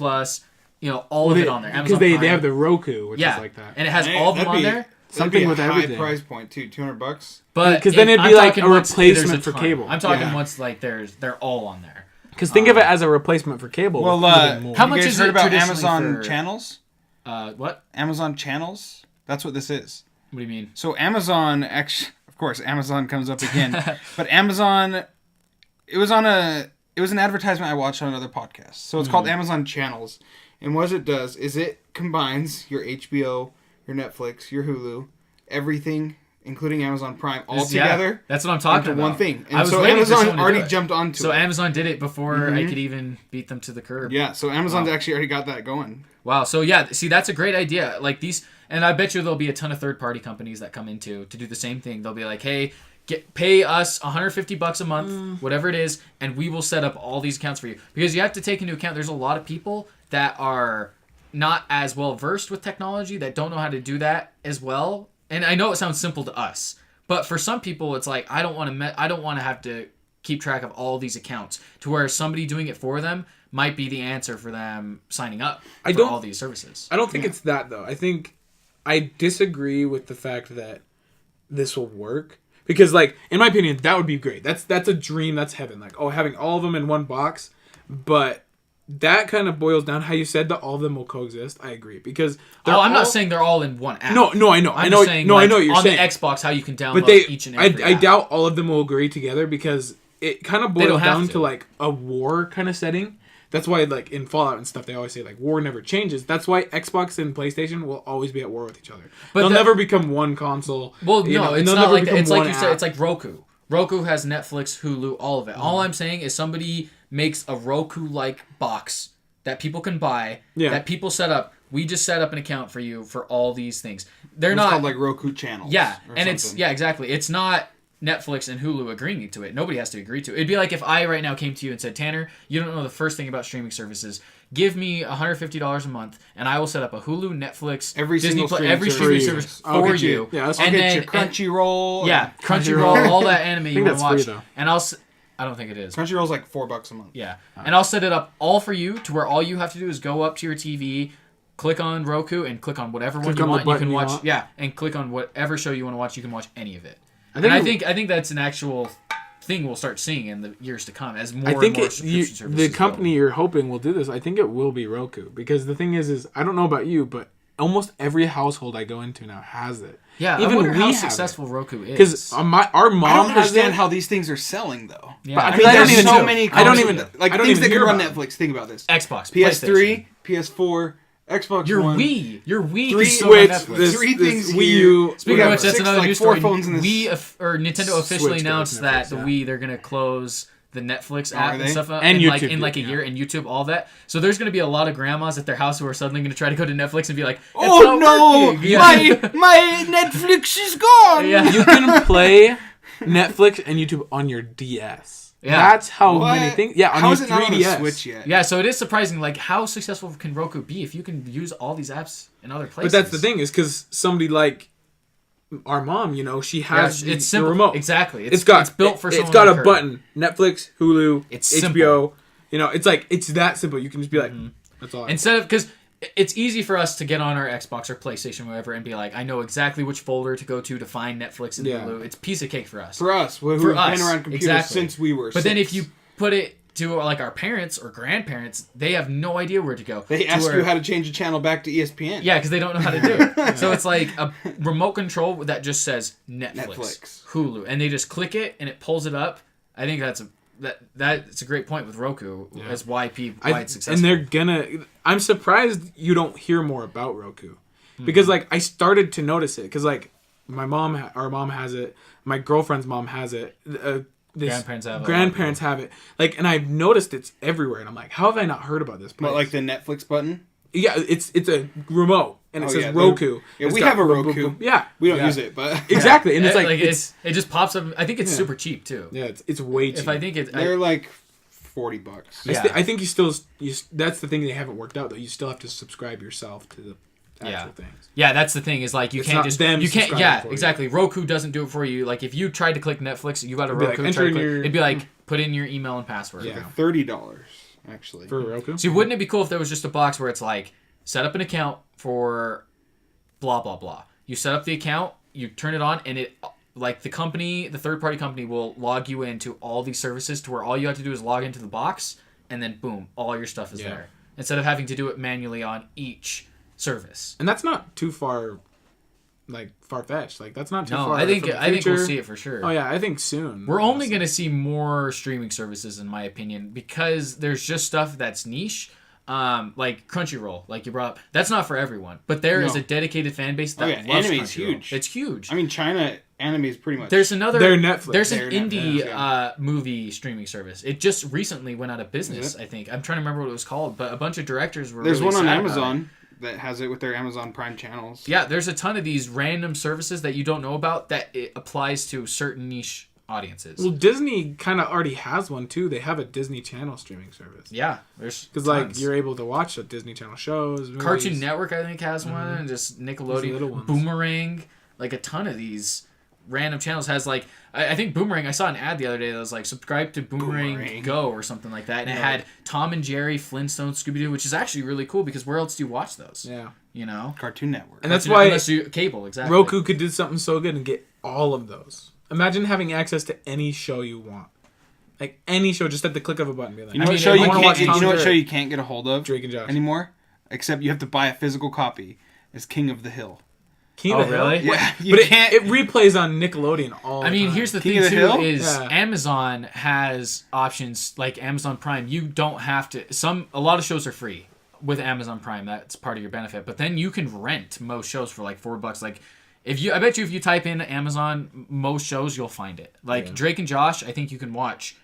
all of it on there. Because they have the Roku, which is like that. And it has all of them on there. Something with everything. High price point, too. $200. But because then it'd be like a replacement for cable. I'm talking once, like, they're all on there. Because think of it as a replacement for cable. Well, how much is it about Amazon channels? What? Amazon channels? That's what this is. What do you mean? So Amazon, of course, Amazon comes up again. But Amazon, it was an advertisement I watched on another podcast. So it's called Amazon Channels. And what it does is it combines your HBO, your Netflix, your Hulu, everything, including Amazon Prime, all together. That's what I'm talking about. One thing. And so Amazon already jumped onto it. So Amazon did it before I could even beat them to the curb. Yeah, so Amazon's actually already got that going. Wow. So yeah, see, that's a great idea. Like these, and I bet you there'll be a ton of third-party companies that come into to do the same thing. They'll be like, hey, pay us $150 a month, whatever it is, and we will set up all these accounts for you. Because you have to take into account there's a lot of people that are not as well versed with technology, that don't know how to do that as well. And I know it sounds simple to us, but for some people it's like I don't want to have to keep track of all these accounts, to where somebody doing it for them might be the answer for them signing up for all these services. I don't think it's that, though. I think I disagree with the fact that this will work. Because, like, in my opinion, that would be great. That's a dream. That's heaven. Like, having all of them in one box. But that kind of boils down how you said that all of them will coexist. I agree. Because I'm not saying they're all in one app. No, I know. I'm just saying, I know what you're saying. On the Xbox, how you can download each and every I doubt all of them will agree together, because it kind of boils down to, like, a war kind of setting. That's why, like, in Fallout and stuff, they always say, like, war never changes. That's why Xbox and PlayStation will always be at war with each other. But they'll never become one console. Well, no, it's not like that. It's like you said, it's like Roku. Roku has Netflix, Hulu, all of it. All I'm saying is somebody makes a Roku-like box that people can buy, that people set up. We just set up an account for you for all these things. It's called, like, Roku channels. Yeah, and something. Exactly. It's not Netflix and Hulu agreeing to it. Nobody has to agree to it. It'd be like if I right now came to you and said, Tanner, you don't know the first thing about streaming services. Give me $150 a month, and I will set up a Hulu, Netflix, Disney Plus, every streaming service for you. Yeah, I'll get your Crunchyroll. Yeah, Crunchyroll, all that anime you want to watch. Free, and I don't think it is. Crunchyroll's like $4 a month. Yeah, and I'll set it up all for you, to where all you have to do is go up to your TV, click on Roku, and click on whatever one you want. You can watch. Yeah, and click on whatever show you want to watch. You can watch any of it. I think that's an actual thing we'll start seeing in the years to come as more and more subscription services. The company you're hoping will do this, I think it will be Roku, because the thing is I don't know about you, but almost every household I go into now has it. Yeah, even I wonder how successful Roku is. Because our mom I don't understand how these things are selling, though. Yeah, I mean, there's so many. I don't even things that can run Netflix. Think about this: Xbox, PS3, PS4. Xbox One. Your Wii, 3 Switch, three things Wii U. Speaking of which, that's another news story. Nintendo officially announced that the Wii, they're gonna close the Netflix app and stuff and YouTube, in like a year, and YouTube, all that. So there's gonna be a lot of grandmas at their house who are suddenly gonna try to go to Netflix and be like, "Oh no, my Netflix is gone." Yeah. You can play Netflix and YouTube on your DS. Yeah. That's how many things. Yeah, on how your is it 3DS. Not on the Switch yet? Yeah, so it is surprising. Like, how successful can Roku be if you can use all these apps in other places? But that's the thing, is because somebody like our mom, she has it's the simple. remote. Exactly. It's built for someone It's got like a her. button. Netflix, Hulu, It's HBO. It's that simple. You can just be like, that's all. Instead of, because it's easy for us to get on our Xbox or PlayStation or whatever and be like, I know exactly which folder to go to find Netflix and Hulu. It's a piece of cake for us. For us, who've been around computers since we were 6. But then if you put it to like our parents or grandparents, they have no idea where to go. They ask you how to change a channel back to ESPN. Yeah, because they don't know how to do it. So it's like a remote control that just says Netflix, Hulu, and they just click it and it pulls it up. I think that's a great point with Roku as why it's successful. And I'm surprised you don't hear more about Roku, because like I started to notice it because like our mom has it, my girlfriend's mom has it. Grandparents have it. Like, and I've noticed it's everywhere, and I'm like, how have I not heard about this place? What, like the Netflix button? Yeah, it's a remote, and it says Roku. Yeah, we have a Roku. Yeah, we don't use it, but exactly, and it's like it just pops up. I think it's super cheap too. Yeah, it's way cheap. If I think they're like $40. Yeah. I think you that's the thing they haven't worked out though. You still have to subscribe yourself to the actual things. Yeah, that's the thing is like you can't just you can't. Yeah, exactly. Roku doesn't do it for you. Like if you tried to click Netflix, you got a Roku. It'd be like put in your email and password. Yeah, $30 actually for Roku. See, wouldn't it be cool if there was just a box where it's like set up an account for blah blah blah. You set up the account, you turn it on, and it like the third party company will log you into all these services to where all you have to do is log into the box, and then boom, all your stuff is there. Instead of having to do it manually on each service. And that's not too far-fetched. Like that's not too far. I think we'll see it for sure. Oh yeah, I think soon. We're only going to see more streaming services in my opinion because there's just stuff that's niche. Like Crunchyroll, like you brought up, that's not for everyone, but there is a dedicated fan base that loves anime is Crunchyroll. huge. It's huge. I mean, China anime is pretty much. They're Netflix. There's an indie movie streaming service. It just recently went out of business. I think I'm trying to remember what it was called, but a bunch of directors were. There's really one on sad Amazon that has it with their Amazon Prime channels. Yeah, there's a ton of these random services that you don't know about that it applies to certain niche audiences. Well, Disney kind of already has one too. They have a Disney Channel streaming service. Yeah, there's because like you're able to watch the Disney Channel shows. Movies. Cartoon Network I think has one, and just Nickelodeon, Boomerang, like a ton of these random channels has like I think Boomerang. I saw an ad the other day that was like subscribe to Boomerang Go or something like that, and it had Tom and Jerry, Flintstones, Scooby Doo, which is actually really cool because where else do you watch those? Yeah, Cartoon Network, and that's why cable exactly. Roku could do something so good and get all of those. Imagine having access to any show you want. Like any show, just at the click of a button. Be like, you know what show you can't get a hold of Drake and Josh anymore? Except you have to buy a physical copy. Is King of the Hill. King of the Hill? Really? Yeah. But it replays on Nickelodeon all the time. Here's the thing too is Amazon has options like Amazon Prime. You don't have to a lot of shows are free with Amazon Prime. That's part of your benefit. But then you can rent most shows for like $4. Like I bet you if you type in Amazon most shows, you'll find it. Like Drake and Josh, I think you can watch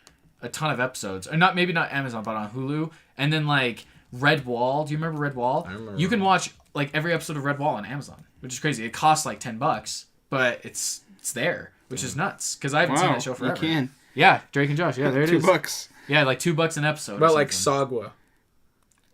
a ton of episodes. Or maybe not Amazon, but on Hulu. And then like Red Wall. Do you remember Red Wall? I remember. You can watch like every episode of Red Wall on Amazon, which is crazy. It costs like $10, but it's there, which is nuts because I haven't seen that show forever. You can. Yeah, Drake and Josh. Yeah, there it is. $2. Yeah, like $2 an episode. About like Sagwa.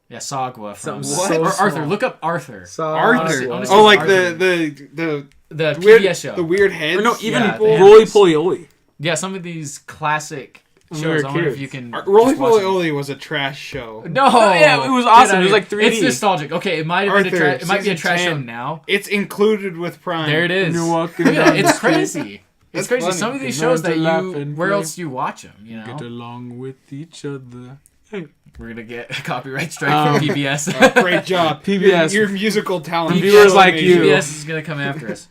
Yeah, Sagwa from or Arthur. Look up Arthur. Arthur. Honestly, Like Arthur. the PBS weird, show. The weird heads. Or no, even yeah, Roly Poly Oly. Yeah, some of these classic shows. I wonder if you can. Roly Poly Oly was a trash show. No, yeah, it was awesome. It was like 3D. It's nostalgic. Okay, it might have been it might be a trash show now. It's included with Prime. There it is. It's crazy. It's crazy. Funny. Some of these shows that where else do you watch them? You know, get along with each other. Hey. We're gonna get a copyright strike from PBS. Great job, PBS. Your musical talent. Viewers like you. PBS is gonna come after us.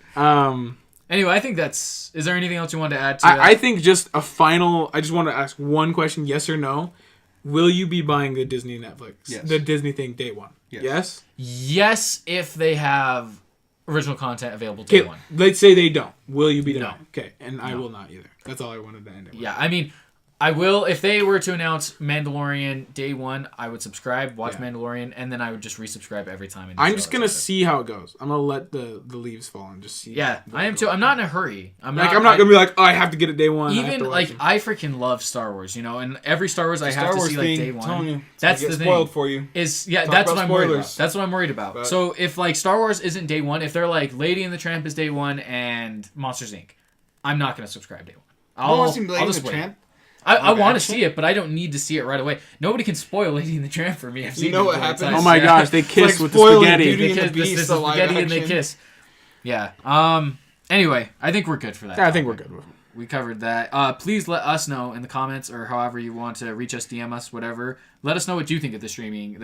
Anyway, I think that's. Is there anything else you wanted to add to that? I think just a final. I just want to ask one question: yes or no? Will you be buying the Disney Netflix? Yes. The Disney thing day one. Yes. Yes, if they have original content available day one. Let's say they don't. Will you be No. done? Okay, and I will not either. That's all I wanted to end it with. Yeah, I mean, I will, if they were to announce Mandalorian day one, I would subscribe, watch Yeah. Mandalorian, and then I would just resubscribe every time. I'm just gonna see how it goes. I'm gonna let the leaves fall and just see. Yeah, I am too. I'm not in a hurry. I'm not gonna be like, oh, I have to get it day one. Even like I freaking love Star Wars, you know, and every Star Wars I have to see like day one. You, that's the thing. Spoiled for you. Is yeah, Talk that's about what I'm worried about. spoilers. That's what I'm worried about. But, so if like Star Wars isn't day one, if they're like Lady and the Tramp is day one and Monsters Inc., I'm not gonna subscribe day one. I'll just wait. I want to see it, but I don't need to see it right away. Nobody can spoil Lady and the Tramp for me. I've seen know it what before. happens? Oh my gosh, they kiss with the spaghetti. They and the kiss, Beast, this the live spaghetti and they action. kiss. Yeah. Anyway, I think we're good for that. Yeah, I think we're good. We covered that. Please let us know in the comments or however you want to reach us, DM us, whatever. Let us know what you think of the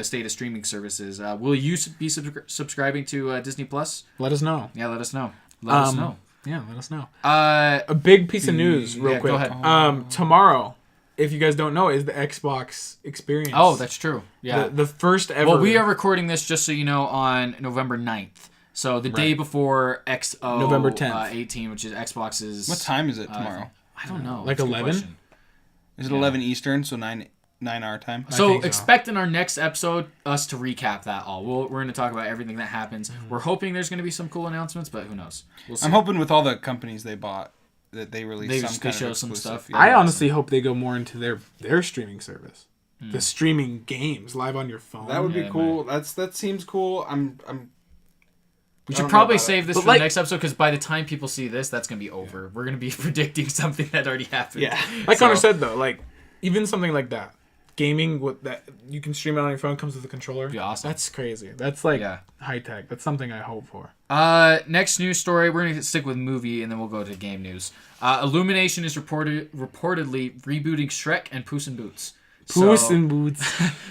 state of streaming services. Will you be subscribing to Disney Plus? Let us know. Yeah, let us know. Let us know. Yeah, let us know. A big piece of news, real quick. Go ahead. Tomorrow, if you guys don't know, is the Xbox experience. Oh, that's true. Yeah. The first ever. Well, we are recording this, just so you know, on November 9th. So the day before XO November 10th. 18, which is Xbox's... What time is it tomorrow? I don't know. Like That's a good 11? question. Is it 11 Eastern, so 9 our time? So think so. expect in our next episode us to recap that all. We're going to talk about everything that happens. Mm-hmm. We're hoping there's going to be some cool announcements, but who knows? We'll see. I'm hoping with all the companies they bought that they release They some just- kind they show of some exclusive. stuff. Yeah. I honestly hope they go more into their streaming service. Hmm. The streaming games live on your phone. That would be Yeah, cool. That seems cool. We I should don't know probably about save it. this But for like- the next episode, because by the time people see this, that's going to be over. We're going to be predicting something that already happened. Yeah. Like So- Connor said though, like even something like that, gaming with that you can stream it on your phone, comes with a controller. Be awesome. That's crazy. That's like Yeah. high tech. That's something I hope for. Next news story. We're gonna stick with movie, and then we'll go to game news. Illumination is reportedly rebooting Shrek and Puss in Boots. Puss in Boots.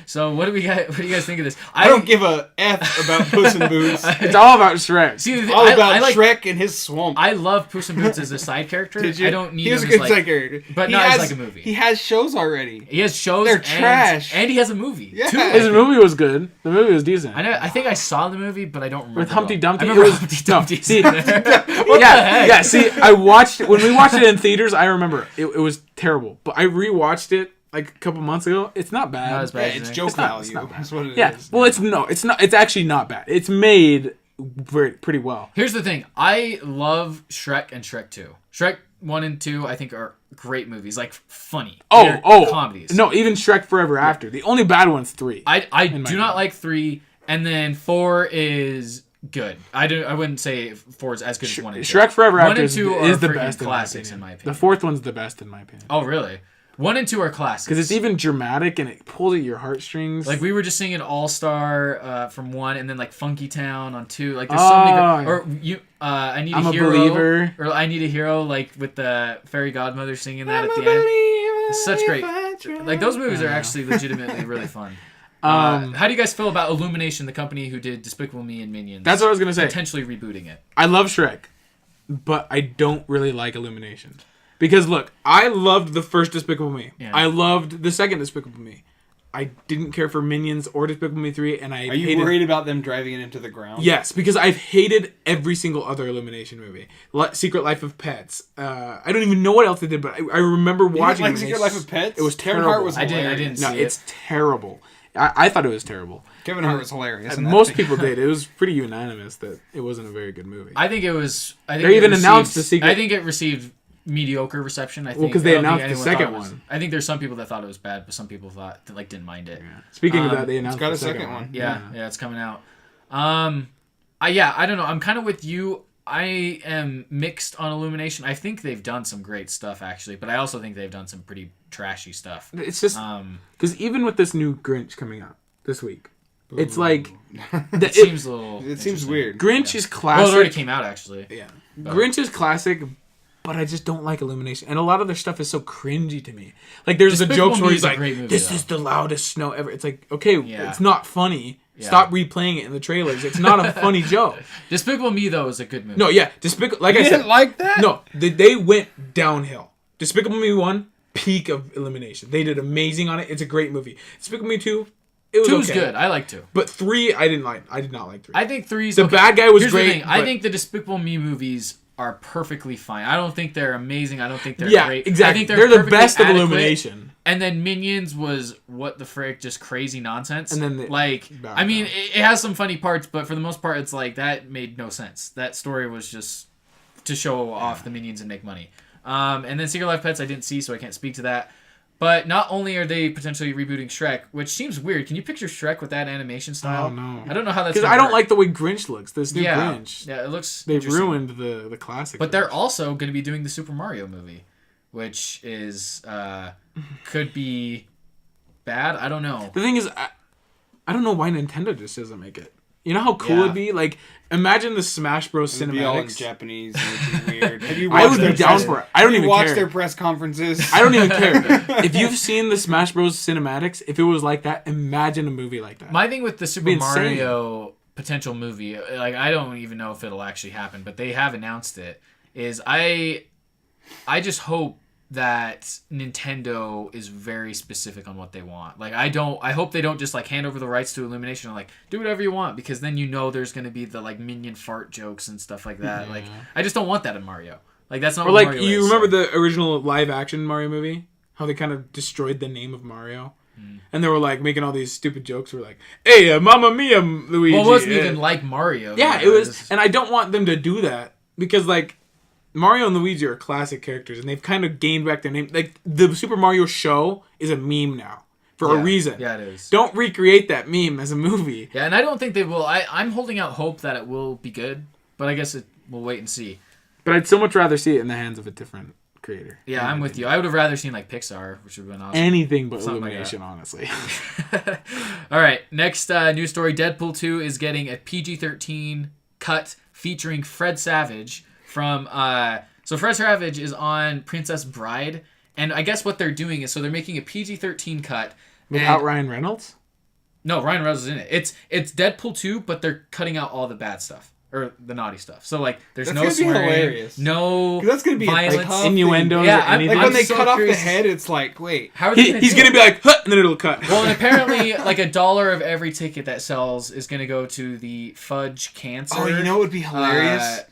So what do you guys think of this? I don't give a F about Puss in Boots. It's all about Shrek. See, All about I like, Shrek and his swamp. I love Puss in Boots as a side character. Did you? I don't need He was a him good as like, side character. but He not as has- like a movie. He has shows already. He has shows. They're and, trash. and he has a movie. Yeah. too. His movie was good. The movie was decent. I know. I think I saw the movie, but I don't remember. With Humpty it all. Dumpty, I remember it was- Humpty no, Dumpty's see- in there. What the yeah, heck? yeah. See, I watched it when we watched it in theaters. I remember it was terrible, but I rewatched it like a couple months ago. It's not bad. Not as bad. Yeah, it's It's joke not- it's value. not bad. That's what it is. Yeah. Well, it's not. It's actually not bad. It's made pretty well. Here's the thing. I love Shrek and Shrek 2. Shrek 1 and 2, I think, are great movies. Like, funny. They're comedies. No, even Shrek Forever After. The only bad one's 3. I do my not opinion. like 3, and then 4 is good. I wouldn't say 4 is as good as 1 and 2. Shrek Forever 1 After and 2 is the freaking best classics, in my opinion. opinion. The fourth one's the best in my opinion. Oh, really? 1 and 2 are classics. Because it's even dramatic and it pulls at your heartstrings. Like, we were just singing All Star from 1, and then, like, Funky Town on 2. Like, there's so many Oh, good... Or, I Need I'm a a Hero. Believer. Or I Need a Hero, like, with the fairy godmother singing that at the end. It's such great... Like, those movies are actually legitimately really fun. How do you guys feel about Illumination, the company who did Despicable Me and Minions? That's what I was gonna say. Potentially rebooting it. I love Shrek, but I don't really like Illumination. Because look, I loved the first Despicable Me. Yeah. I loved the second Despicable Me. I didn't care for Minions or Despicable Me 3, and I Are you hated... worried about them driving it into the ground? Yes, because I've hated every single other Illumination movie. Secret Life of Pets. I don't even know what else they did, but I remember You didn't watching like it. Secret Life of Pets? It was Kevin terrible. Hart was I didn't hilarious. see No, it. it's terrible. I thought it was terrible. Kevin Hart was hilarious. in that Most thing. people did. It was pretty unanimous that it wasn't a very good movie. I think it was... I think They it even received- announced the secret- I think it received mediocre reception. I think. Well, 'cause they I don't think announced the anyone second thought it was- one. I think there's some people that thought it was bad, but some people thought that, like, didn't mind it. Speaking of that, they it's announced got the a second one. Yeah, it's coming out. I don't know. I'm kind of with you. I am mixed on Illumination. I think they've done some great stuff, actually, but I also think they've done some pretty trashy stuff. It's just because even with this new Grinch coming out this week, it's like It seems a little. It seems interesting. weird. Grinch is Well, classic. it already came out, actually. Yeah, Grinch is classic, but I just don't like Illumination, and a lot of their stuff is so cringy to me. Like there's the Despicable jokes Me where is he's a like, great movie, "This though. is the loudest snow ever." It's like, okay, Yeah. it's not funny. Yeah. Stop replaying it in the trailers. It's not a funny joke. Despicable Me, though, is a good movie. No, yeah, Despicable. Like You I said, didn't like that? no, they went downhill. Despicable Me 1, peak of Illumination. They did amazing on it. It's a great movie. Despicable Me 2, it was 2's okay. good. I like 2. But 3, I didn't like. I did not like 3. I think 3's The okay. bad guy was Here's great, The thing. I but- think the Despicable Me movies are perfectly fine. I don't think they're amazing. I don't think they're great. Exactly. I think they're the perfectly best of adequate. Illumination. And then Minions was what the frick, just crazy nonsense. And then I mean, it has some funny parts, but for the most part, it's like that made no sense. That story was just to show off the Minions and make money. And then Secret Life Pets I didn't see, so I can't speak to that. But not only are they potentially rebooting Shrek, which seems weird. Can you picture Shrek with that animation style? Oh, no. I don't know how that's. Because I don't like the way Grinch looks. This new yeah, Grinch. Yeah, it looks. They've ruined the classic. But they're also going to be doing the Super Mario movie, which is could be bad. I don't know. The thing is, I don't know why Nintendo just doesn't make it. You know how cool it'd be? Like, imagine the Smash Bros. It'd be all in cinematics. Japanese. It would be weird. Have you I would be down press, for it. I don't even watch care. their press conferences. I don't even care. If you've seen the Smash Bros. Cinematics, if it was like that, imagine a movie like that. My thing with the Super It'd be insane. Mario potential movie, like I don't even know if it'll actually happen, but they have announced it, is I just hope that Nintendo is very specific on what they want. Like I hope they don't just like hand over the rights to Illumination and like do whatever you want, because then you know there's going to be the like minion fart jokes and stuff like that. Yeah. Like I just don't want that in Mario. Like that's not Or what like, Mario you is, remember so. the original live action Mario movie? How they kind of destroyed the name of Mario? And they were like making all these stupid jokes. Were like, "Hey, Mamma Mia, Luigi." Well, it wasn't even like Mario. Yeah, it was, and I don't want them to do that because like Mario and Luigi are classic characters, and they've kind of gained back their name. Like the Super Mario show is a meme now for a reason. Yeah, it is. Don't recreate that meme as a movie. Yeah, and I don't think they will. I'm holding out hope that it will be good, but I guess we'll wait and see. But I'd so much rather see it in the hands of a different creator. Yeah, I'm with you. I would have rather seen like Pixar, which would have been awesome. Anything but Something Illumination, honestly. All right, next news story. Deadpool 2 is getting a PG-13 cut featuring Fred Savage from... So Fred Savage is on Princess Bride, and I guess what they're doing is, so they're making a PG-13 cut. Without Ryan Reynolds? No, Ryan Reynolds is in it. It's Deadpool 2, but they're cutting out all the bad stuff. Or the naughty stuff. So, like, there's That's no gonna be swearing, hilarious. no That's gonna be violence. like Innuendos Yeah, or I'm- anything. Like when they so cut off the curious. head, it's like, wait. How are they He's do going to it? be like, huh, and then it'll cut. Well, and apparently, like $1 of every ticket that sells is going to go to the Fudge Cancer. Oh, you know what would be hilarious?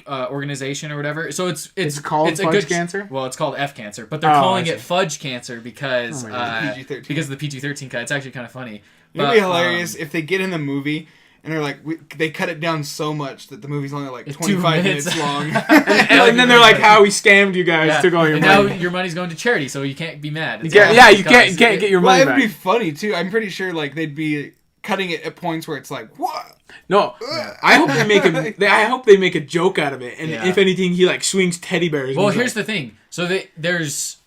Organization or whatever. So it's called it's a Fudge good, Cancer? Well, it's called F Cancer, but they're Oh, calling I see. it Fudge Cancer because Oh my God. PG-13. because of the PG-13 cut. It's actually kind of funny. It would be hilarious if they get in the movie and they're like, they cut it down so much that the movie's only like It's 25 minutes. minutes long. And then they're like, how we scammed you guys, took all your and money. now your money's going to charity, so you can't be mad. You can't get your Well, money it would back. be funny too. I'm pretty sure like they'd be cutting it at points where it's like, what? No, I hope they make I hope they make a joke out of it, and Yeah. if anything, he like swings teddy bears. Well, here's the thing. So there's,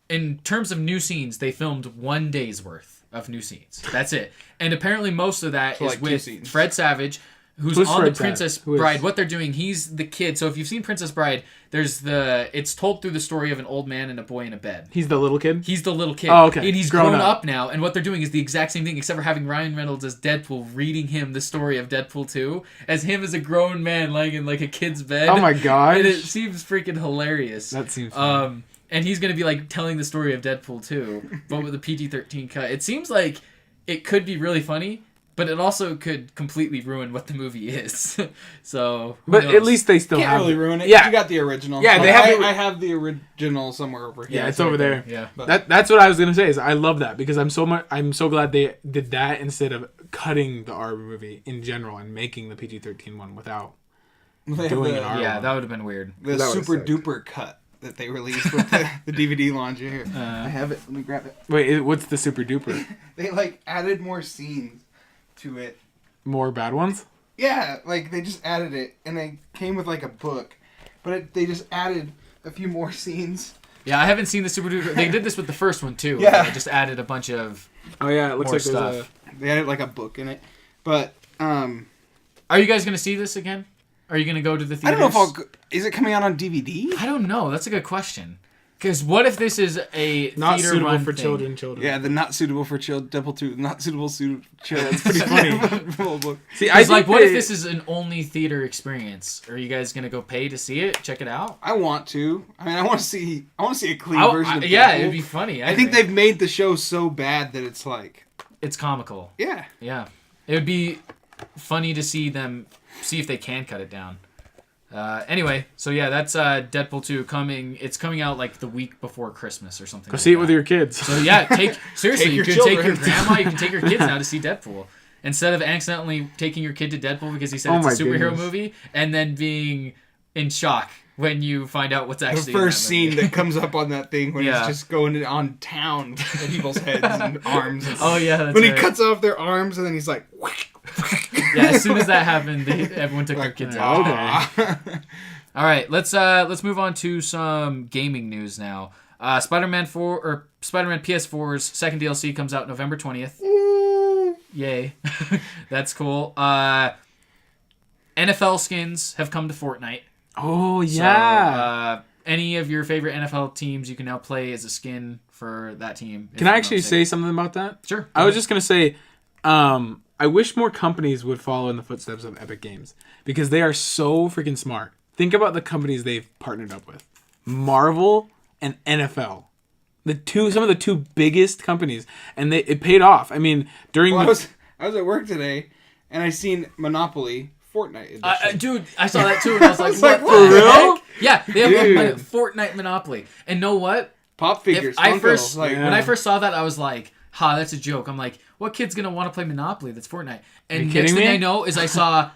in terms of new scenes, they filmed 1 day's worth of new scenes. That's it. And apparently most of that So, is like, 2 with scenes. Fred Savage, who's Who's on Fred the Princess Savage? Who is- Bride. What they're doing, he's the kid. So if you've seen Princess Bride, it's told through the story of an old man and a boy in a bed. He's the little kid. He's the little kid. Oh, okay. And he's grown up now. And what they're doing is the exact same thing, except for having Ryan Reynolds as Deadpool reading him the story of Deadpool 2, as him as a grown man laying in like a kid's bed. Oh my gosh. And it seems freaking hilarious. That seems funny. And he's going to be like telling the story of Deadpool 2, but with a PG-13 cut. It seems like it could be really funny, but it also could completely ruin what the movie is. So, who But knows? at least they still Can't have really it. ruin it. Yeah. You got the original. Yeah, they Like, have I have the original somewhere over here. Yeah, it's over there. Yeah. But- That's what I was gonna say. Is I love that because I'm so glad they did that instead of cutting the R movie in general and making the PG-13 one without They have doing the, an R Yeah, one. that would have been weird. the That would've super sucked. duper cut that they released with the DVD launcher here. I have it. Let me grab it. Wait, what's the super duper? They like added more scenes to it. More bad ones? Yeah, like they just added it, and they came with like a book, but they just added a few more scenes. Yeah, I haven't seen the Super Duper. They did this with the first one too. Yeah. They just added a bunch of. Oh yeah, it looks More like there's stuff. They added like a book in it, but Are you guys gonna see this again? Are you gonna go to the theaters? I don't know if I'll. Is it coming out on DVD? I don't know. That's a good question. Because what if this is a not theater suitable run for thing? children. Yeah, the not suitable for Deadpool 2, not suitable children. That's pretty funny. Book. See, I It's like, think what if they- this is an only theater experience? Are you guys gonna go pay to see it? Check it out. I want to. I mean, I want to see. I want to see a clean version of yeah, Deadpool. it'd be funny. I think they've made the show so bad that it's like, It's comical. yeah. Yeah, it would be funny to see if they can cut it down. Anyway, so yeah, that's Deadpool 2 coming. It's coming out like the week before Christmas or something. Go like see it that. with your kids. So yeah, seriously, your you can take your children. grandma, you can take your kids now to see Deadpool. Instead of accidentally taking your kid to Deadpool because he said Oh it's a my superhero goodness. movie, and then being in shock when you find out what's The actually first in that movie. scene that comes up on that thing when Yeah. he's just going on town at people's heads and arms. And Oh yeah, that's when right. he cuts off their arms and then he's like, Yeah, as soon as that happened, everyone took their kids out. Okay. All right, let's move on to some gaming news now. Spider-Man PS4's second DLC comes out November 20th. Yay. That's cool. NFL skins have come to Fortnite. Oh yeah. So, any of your favorite NFL teams you can now play as a skin for that team. Can I actually say something about that? Sure. I was just gonna say, I wish more companies would follow in the footsteps of Epic Games because they are so freaking smart. Think about the companies they've partnered up with: Marvel and NFL. Some of the two biggest companies, and it paid off. I mean, during I was at work today and I seen Monopoly Fortnite edition. Dude, I saw that too, and I was like, like, what for the real? heck? Yeah, they have Dude. a Fortnite Monopoly. And know what? Pop figures, If I Funko, first, like, Yeah. when I first saw that, I was like, "Ha, that's a joke." I'm like, "What kid's gonna want to play Monopoly? That's Fortnite." And you next kidding thing me? I know is I saw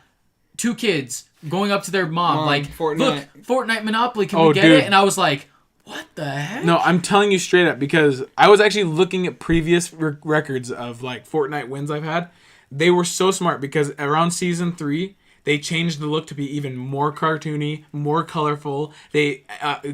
two kids going up to their mom, like, Fortnite. "Look, Fortnite Monopoly, can Oh, we get dude. it?" And I was like, "What the heck?" No, I'm telling you straight up because I was actually looking at previous records of like Fortnite wins I've had. They were so smart because around season 3, they changed the look to be even more cartoony, more colorful. They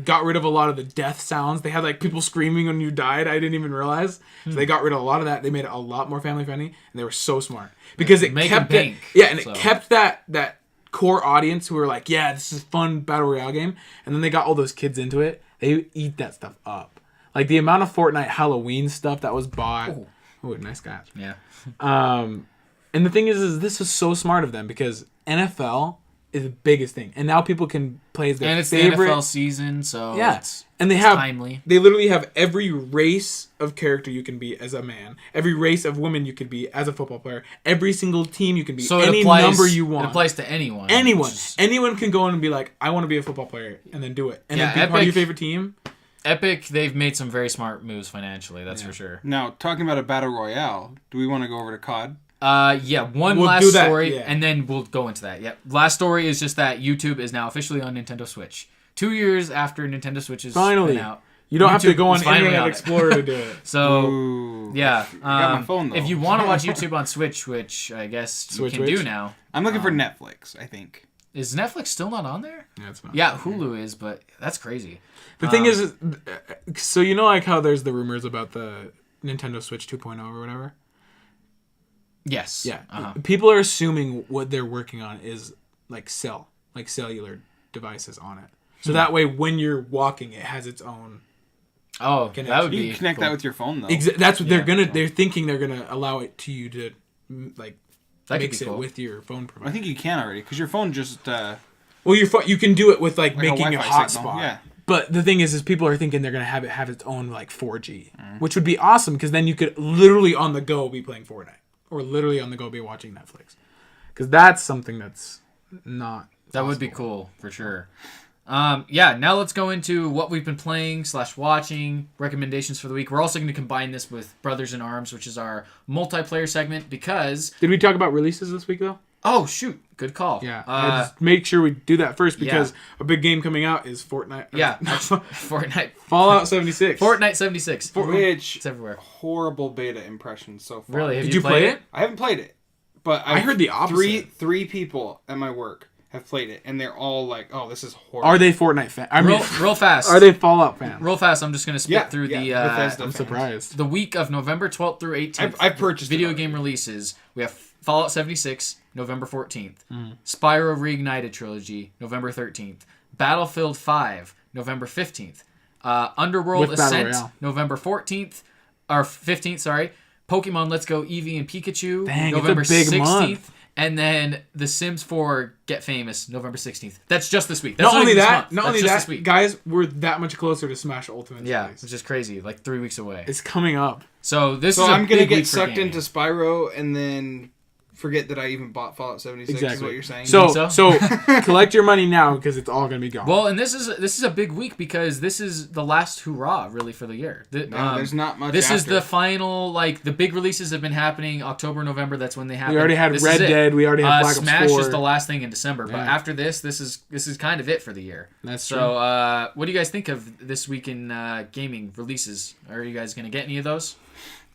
got rid of a lot of the death sounds. They had like people screaming when you died. I didn't even realize. So they got rid of a lot of that. They made it a lot more family friendly, and they were so smart because it Make kept them it. pink, Yeah, and so. it kept that core audience who were like, yeah, this is a fun battle royale game, and then they got all those kids into it. They eat that stuff up. Like the amount of Fortnite Halloween stuff that was bought. Oh, nice catch. Yeah. And the thing is this is so smart of them because NFL is the biggest thing, and now people can play as their And it's favorite. the NFL season, so Yeah, it's and they have timely. They literally have every race of character you can be as a man, every race of woman you could be as a football player, every single team you can be, So it any applies, number you want. It applies to anyone. Anyone can go in and be like, I want to be a football player, and then do it, and Yeah, then be part of your Epic- favorite team. Epic, they've made some very smart moves financially, that's for sure. Now, talking about a battle royale, do we want to go over to COD? Yeah, one We'll last do that, story, yeah. and then we'll go into that. Yep. Last story is just that YouTube is now officially on Nintendo Switch. 2 years after Nintendo Switch has Finally. been out. You don't have to YouTube go on is finally Internet on it. Explorer to do it. So, Ooh. yeah. I got my phone, though. If you want to watch YouTube on Switch, which I guess Switch, you can which? do now. I'm looking for Netflix, I think. Is Netflix still not on there? Yeah, it's not. Yeah, Hulu is, but that's crazy. The thing is, so you know, like how there's the rumors about the Nintendo Switch 2.0 or whatever. Yes. Yeah, Uh-huh. people are assuming what they're working on is like cellular devices on it. So that way, when you're walking, it has its own. Oh, that would You be can connect cool. that with your phone, though. That's what they're Yeah, gonna. cool. They're thinking they're gonna allow it to you to like That could mix be it cool. with your phone I provider. think you can already, because your phone just... Well, your phone, you can do it with like a making a Wi-Fi signal, hotspot. yeah. But the thing is people are thinking they're gonna have its own like 4G, which would be awesome because then you could literally on the go be playing Fortnite or literally on the go be watching Netflix, because that's something that's not. That would be cool for sure. Yeah, now let's go into what we've been playing / watching, recommendations for the week. We're also going to combine this with Brothers in Arms, which is our multiplayer segment, because... Did we talk about releases this week though? Oh, shoot. Good call. Yeah. I just make sure we do that first because a big game coming out is Fortnite. Yeah. Fortnite. Fallout 76. Fortnite 76. Which It's everywhere. horrible beta impression so far. Really? Have Did you play it? I haven't played it, but I heard the opposite. Three people at my work have played it, and they're all like, "Oh, this is horrible." Are they Fortnite fans? I mean, Real fast. are they Fallout fans? Real fast, I'm just going to spit through Bethesda I'm fans. surprised. the week of November 12th through 18th. I've purchased video it already. game releases. We have Fallout 76, November 14th. Mm-hmm. Spyro Reignited Trilogy, November 13th. Battlefield 5, November 15th. Underworld With Battle Ascent, Royale. November 14th. Or 15th, sorry. Pokemon Let's Go Eevee and Pikachu, Dang, it's a November big 16th. month. And then The Sims 4 Get Famous, November 16th. That's just this week. That's Not only even this that, month. not That's only just that, this week. guys, we're that much closer to Smash Ultimate. Yeah, release. which is crazy. Like 3 weeks away. It's coming up. So this So is a I'm gonna big get week for sucked gaming. into Spyro and then forget that I even bought Fallout 76. Is what you're saying. So collect your money now because it's all gonna be gone. Well, and this is a big week because this is the last hurrah really for the year. There's not much. This is after. the final, like the big releases have been happening October, November. That's when they happen. We already had This Red is it. Dead. We already had Black Ops 4. Smash is the last thing in December, but Yeah. after this is kind of it for the year. That's so. true. What do you guys think of this week in gaming releases? Are you guys gonna get any of those?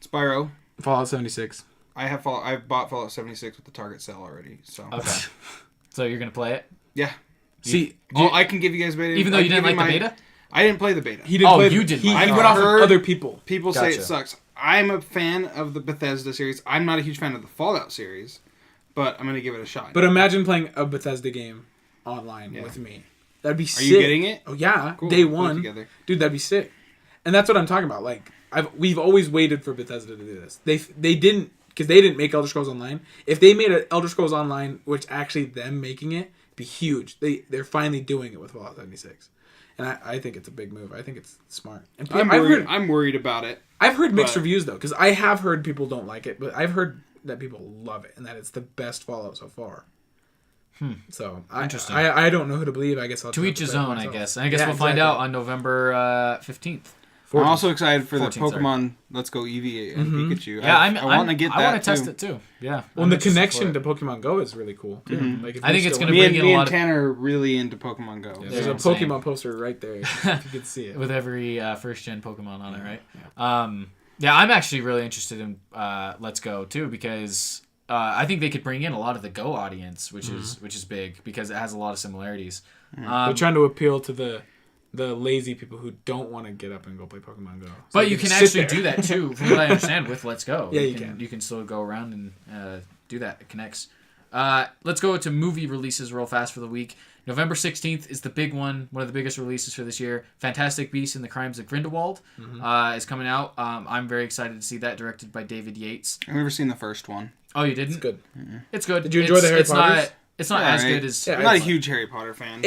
Spyro. Fallout 76. I've bought Fallout 76 with the Target sale already. So Okay. So you're gonna play it? yeah. See, I can give you guys beta. Even though you didn't like the beta? I didn't play the beta. he didn't. Oh, play you the, didn't He, like he it. went off of Heard- other people. People say Gotcha. it sucks. I'm a fan of the Bethesda series. I'm not a huge fan of the Fallout series, but I'm gonna give it a shot. But imagine playing a Bethesda game online with me. That'd be Are sick. you getting it? Oh yeah, Cool. day We'll play one, together. dude. That'd be sick. And that's what I'm talking about. Like we've always waited for Bethesda to do this. They didn't because they didn't make Elder Scrolls Online. If they made an Elder Scrolls Online, which actually them making it, be huge. They're finally doing it with Fallout 76. And I think it's a big move. I think it's smart. And I'm worried about it. I've heard mixed but- reviews though, because I have heard people don't like it, but I've heard that people love it and that it's the best Fallout so far. So Interesting. I don't know who to believe. I guess I'll To have each his play it own, I myself. guess. And I guess Yeah, we'll find exactly. out on November 15th. I'm also excited for the 14th, sorry. Pokemon Let's Go Eevee and Pikachu. Yeah, I want to get that. I want to test too. it too. Yeah. Well, and the connection to Pokemon Go is really cool too. Like, if I you think it's still- gonna Me bring and, in a me lot and of Tanner are really into Pokemon Go. Yeah. There's Yeah, a I'm saying. Pokemon poster right there if you could see it. with every first gen Pokemon on it, right? Yeah, I'm actually really interested in Let's Go too because I think they could bring in a lot of the Go audience, which is big because it has a lot of similarities. They're trying to appeal to the lazy people who don't want to get up and go play Pokemon Go. So But they you can sit actually there. do that too, from what I understand, with Let's Go. Yeah, you can. You can still go around and do that. It connects. Let's go to movie releases real fast for the week. November 16th is the big one of the biggest releases for this year. Fantastic Beasts and the Crimes of Grindelwald is coming out. I'm very excited to see that, directed by David Yates. I've never seen the first one. Oh, you didn't? It's good. It's good. Did you enjoy the Harry Potters? It's not Yeah, as right. good as... Yeah, I'm not a it's- huge Harry Potter fan.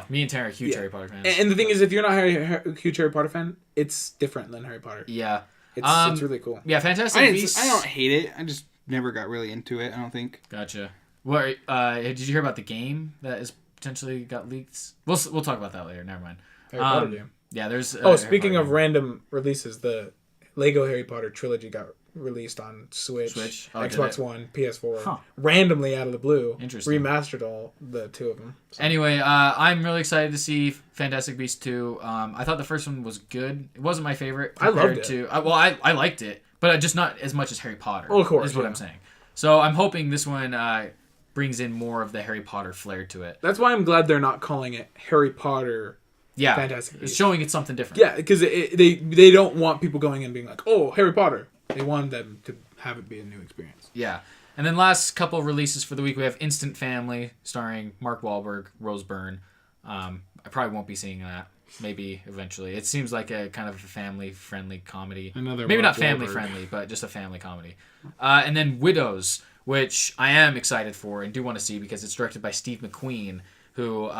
Me and Tara are huge Yeah. Harry Potter fans. And the thing is, if you're not a huge Harry Potter fan, it's different than Harry Potter. Yeah. It's really cool. Yeah, Fantastic I Beasts... don't hate it. I just never got really into it. I don't think. Gotcha. What did you hear about the game that is potentially got leaked? We'll talk about that later. Never mind. Harry Potter game. Yeah, there's. Speaking of random releases, the Lego Harry Potter trilogy got released on Switch, Oh, did Xbox it? One, PS4, Huh. randomly out of the blue. Interesting. Remastered all the two of them. So. Anyway, I'm really excited to see Fantastic Beasts 2. I thought the first one was good. It wasn't my favorite. I loved compared it. To, I liked it, but just not as much as Harry Potter. Well, of course, is what yeah. I'm saying. So I'm hoping this one brings in more of the Harry Potter flair to it. That's why I'm glad they're not calling it Harry Potter. Yeah, Fantastic it's Beasts. showing it's something different. Yeah, because they don't want people going in and being like, oh, Harry Potter. They want them to have it be a new experience. Yeah. And then last couple of releases for the week, we have Instant Family, starring Mark Wahlberg, Rose Byrne. I probably won't be seeing that. Maybe eventually. It seems like a kind of a family-friendly comedy. Another Maybe Mark not family-friendly, but just a family comedy. And then Widows, which I am excited for and do want to see because it's directed by Steve McQueen, who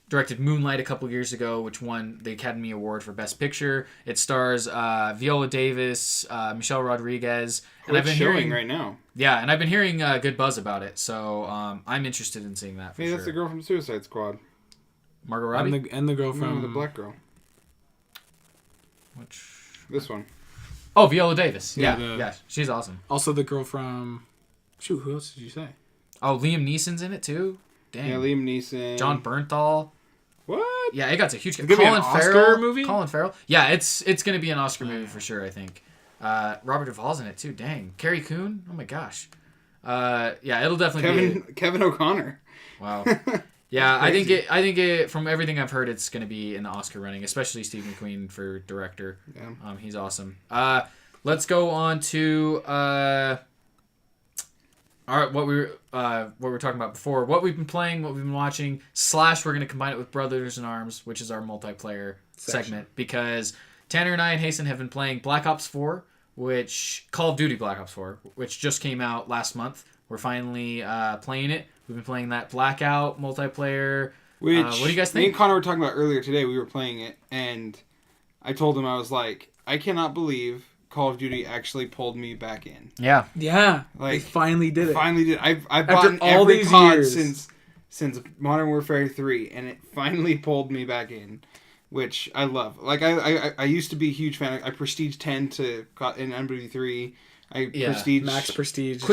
directed Moonlight a couple years ago, which won the Academy Award for Best Picture. It stars Viola Davis, Michelle Rodriguez, and It's showing right now. yeah, and I've been hearing good buzz about it, so I'm interested in seeing that for Hey, sure. that's the girl from Suicide Squad. Margot Robbie? And the girl from... No, the black girl. Which... This one. Oh, Viola Davis. Yeah, Yeah, yeah, she's awesome. Also the girl from... Shoot, who else did you say? Oh, Liam Neeson's in it too? Dang. Yeah, Liam Neeson. John Bernthal. What? Yeah, it got a huge... It's gonna be an Oscar movie? Colin Farrell. Yeah, it's going to be an Oscar movie for sure, I think. Robert Duvall's in it too. Dang. Carrie Coon? Oh my gosh. Yeah, it'll definitely be... Kevin O'Connor. Wow. Yeah, I Crazy. think it from everything I've heard, it's going to be in the Oscar running, especially Steve McQueen for director. Yeah. He's awesome. Let's go on to what we were talking about before. What we've been playing, what we've been watching. / we're going to combine it with Brothers in Arms, which is our multiplayer segment, because Tanner and I and Hasten have been playing Black Ops 4, Call of Duty Black Ops 4, which just came out last month. We're finally playing it. We've been playing that Blackout multiplayer. Which, what do you guys me think? and Connor were talking about earlier today. We were playing it, and I told him, I was like, I cannot believe Call of Duty actually pulled me back in. Yeah. Yeah. Like, they finally did it. Finally did. I've After bought all every these COD years. since Modern Warfare 3, and it finally pulled me back in, which I love. Like I used to be a huge fan. I Prestige 10 to in MW3. Max Prestige. A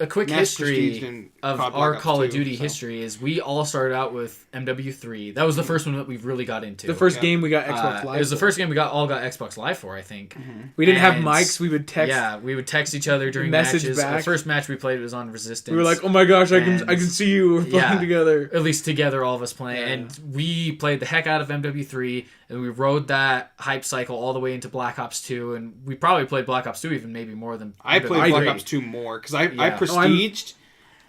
quick Max history Prestige and of COD Black our Ops Call of 2, Duty so. history is we all started out with MW3. That was the first one that we really got into. The first game we got Xbox Live. It was the for. first game we all got Xbox Live for, I think. Mm-hmm. We didn't have And- mics. We would text. Yeah, we would text each other during Message matches. back. The first match we played was on Resistance. We were like, oh my gosh, I And- can see you. We're playing together. At least together, all of us playing. Yeah. And we played the heck out of MW3, and we rode that hype cycle all the way into Black Ops 2, and we probably played Black Ops 2 even maybe more than I MW3. played Black Ops 2 more because I prestiged.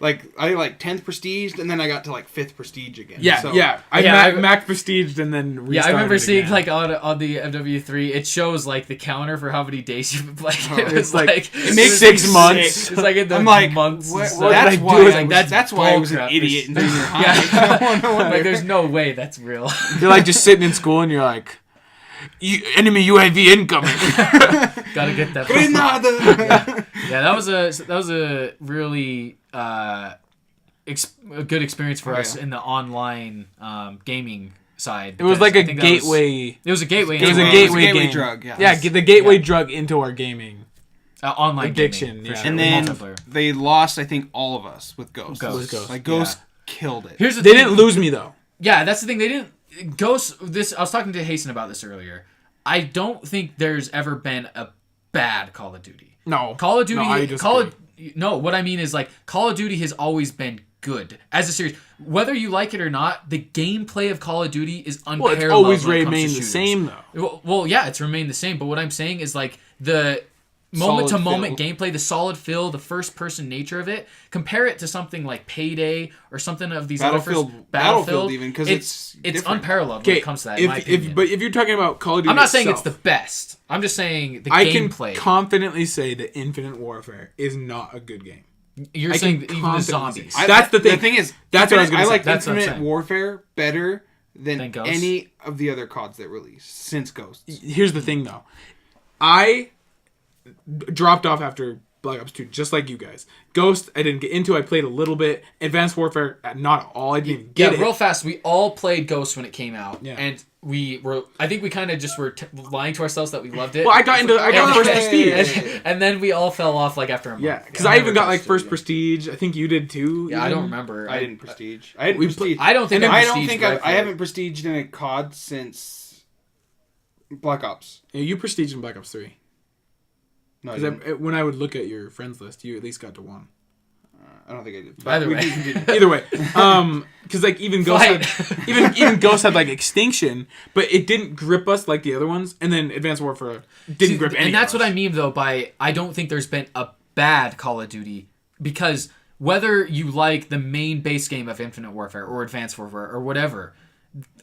I 10th prestiged, and then I got to 5th prestige again. Yeah, So, yeah. I Max Prestiged and then restarted. Yeah, I remember seeing again. on the MW3, it shows the counter for how many days you've been playing. Oh, It was like it makes 6 months. It's like in the I'm like, months. what- and stuff. what did I that's do? why. It's I like, was, that's why I was an bullcrap. idiot in junior high. Yeah. No wonder. Like, there's no way that's real. You're just sitting in school and you're like, enemy UAV incoming. Gotta get that. Grenada! Yeah, that was a really a good experience for us in the online gaming side. It was because like I a think that gateway. It was a gateway. It was into a our- gateway gateway game. drug, yeah. Yeah, the gateway Yeah. drug into our gaming. Online addiction, gaming, for yeah. sure, And with then multiplayer. they lost, I think, all of us with Ghost. Ghost. Ghost killed it. Here's the They thing. didn't lose me though. Yeah, that's the thing. They didn't Ghost. This I was talking to Hasten about this earlier. I don't think there's ever been a bad Call of Duty. No. Call of Duty. No, I disagree. What I mean is Call of Duty has always been good as a series. Whether you like it or not, the gameplay of Call of Duty is unparalleled. Well, it's always when it comes to remained the shooters. same though. Well, yeah, it's remained the same. But what I'm saying is the moment to moment feel. gameplay, the solid feel, the first person nature of it. Compare it to something like Payday or something of these other Battlefield even, 'cause it's different. unparalleled when it comes to that. In my opinion. But if you're talking about Call of Duty, I'm not saying it's itself, the best. I'm just saying the I can gameplay. confidently say that Infinite Warfare is not a good game. You're I saying can even the confidently zombies. say- That's the thing. The thing is, That's what I was gonna I say. like That's what I'm Infinite saying. Warfare better than Than Ghost? any of the other CODs that released since Ghost. Here's the thing though, I dropped off after Black Ops 2, just like you guys. Ghost, I didn't get into. I played a little bit. Advanced Warfare, not at all. I didn't even get it. Real fast. We all played Ghost when it came out, Yeah. and we were. I think we kind of just were lying to ourselves that we loved it. Well, I got first prestige. and then we all fell off after a month. Yeah, because I even got first prestige. I think you did too. Yeah, I even. don't remember. I didn't prestige. I didn't We prestige. I don't think. I don't think I haven't prestiged in a COD since Black Ops. Yeah, you prestiged in Black Ops 3. No, I, Because didn't. when I would look at your friends list, you at least got to 1. I don't think I did. By the We way. did. Either way, because even Ghost had, even Ghost had Extinction, but it didn't grip us like the other ones. And then Advanced Warfare didn't grip any. And that's of what us. I mean though by I don't think there's been a bad Call of Duty because whether you like the main base game of Infinite Warfare or Advanced Warfare or whatever,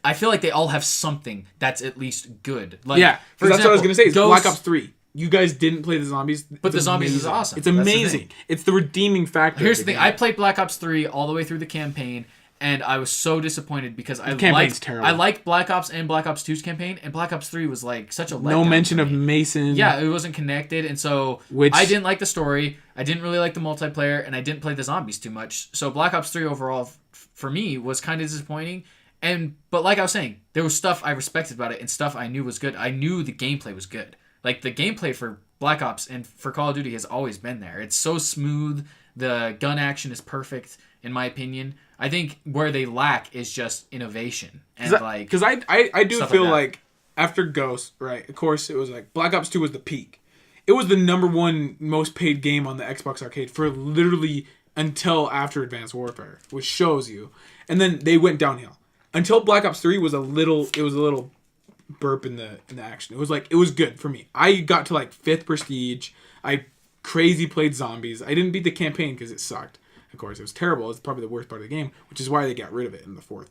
I feel like they all have something that's at least good. Like, Yeah, for that's what I was example, gonna say. It's Ghost- Black Ops 3. You guys didn't play the zombies, But the zombies is awesome. It's That's the amazing. thing. It's the redeeming factor. Here's of the thing: game. I played Black Ops 3 all the way through the campaign, and I was so disappointed because campaign's terrible. I liked Black Ops and Black Ops 2's campaign, and Black Ops 3 was such a letdown no mention for of me. Mason. Yeah, it wasn't connected, and so I didn't like the story. I didn't really like the multiplayer, and I didn't play the zombies too much. So Black Ops 3 overall, for me, was kind of disappointing. But like I was saying, there was stuff I respected about it, and stuff I knew was good. I knew the gameplay was good. Like the gameplay for Black Ops and for Call of Duty has always been there. It's so smooth. The gun action is perfect, in my opinion. I think where they lack is just innovation and because I do stuff feel like that. like after Ghost, right? Of course, it was Black Ops 2 was the peak. It was the #1 most paid game on the Xbox Arcade for literally until after Advanced Warfare, which shows you. And then they went downhill until Black Ops 3 was a little burp in the action. It was good for me. I got to 5th prestige. I crazy played zombies. I didn't beat the campaign because it sucked. Of course, it was terrible. It's probably the worst part of the game, which is why they got rid of it in the 4th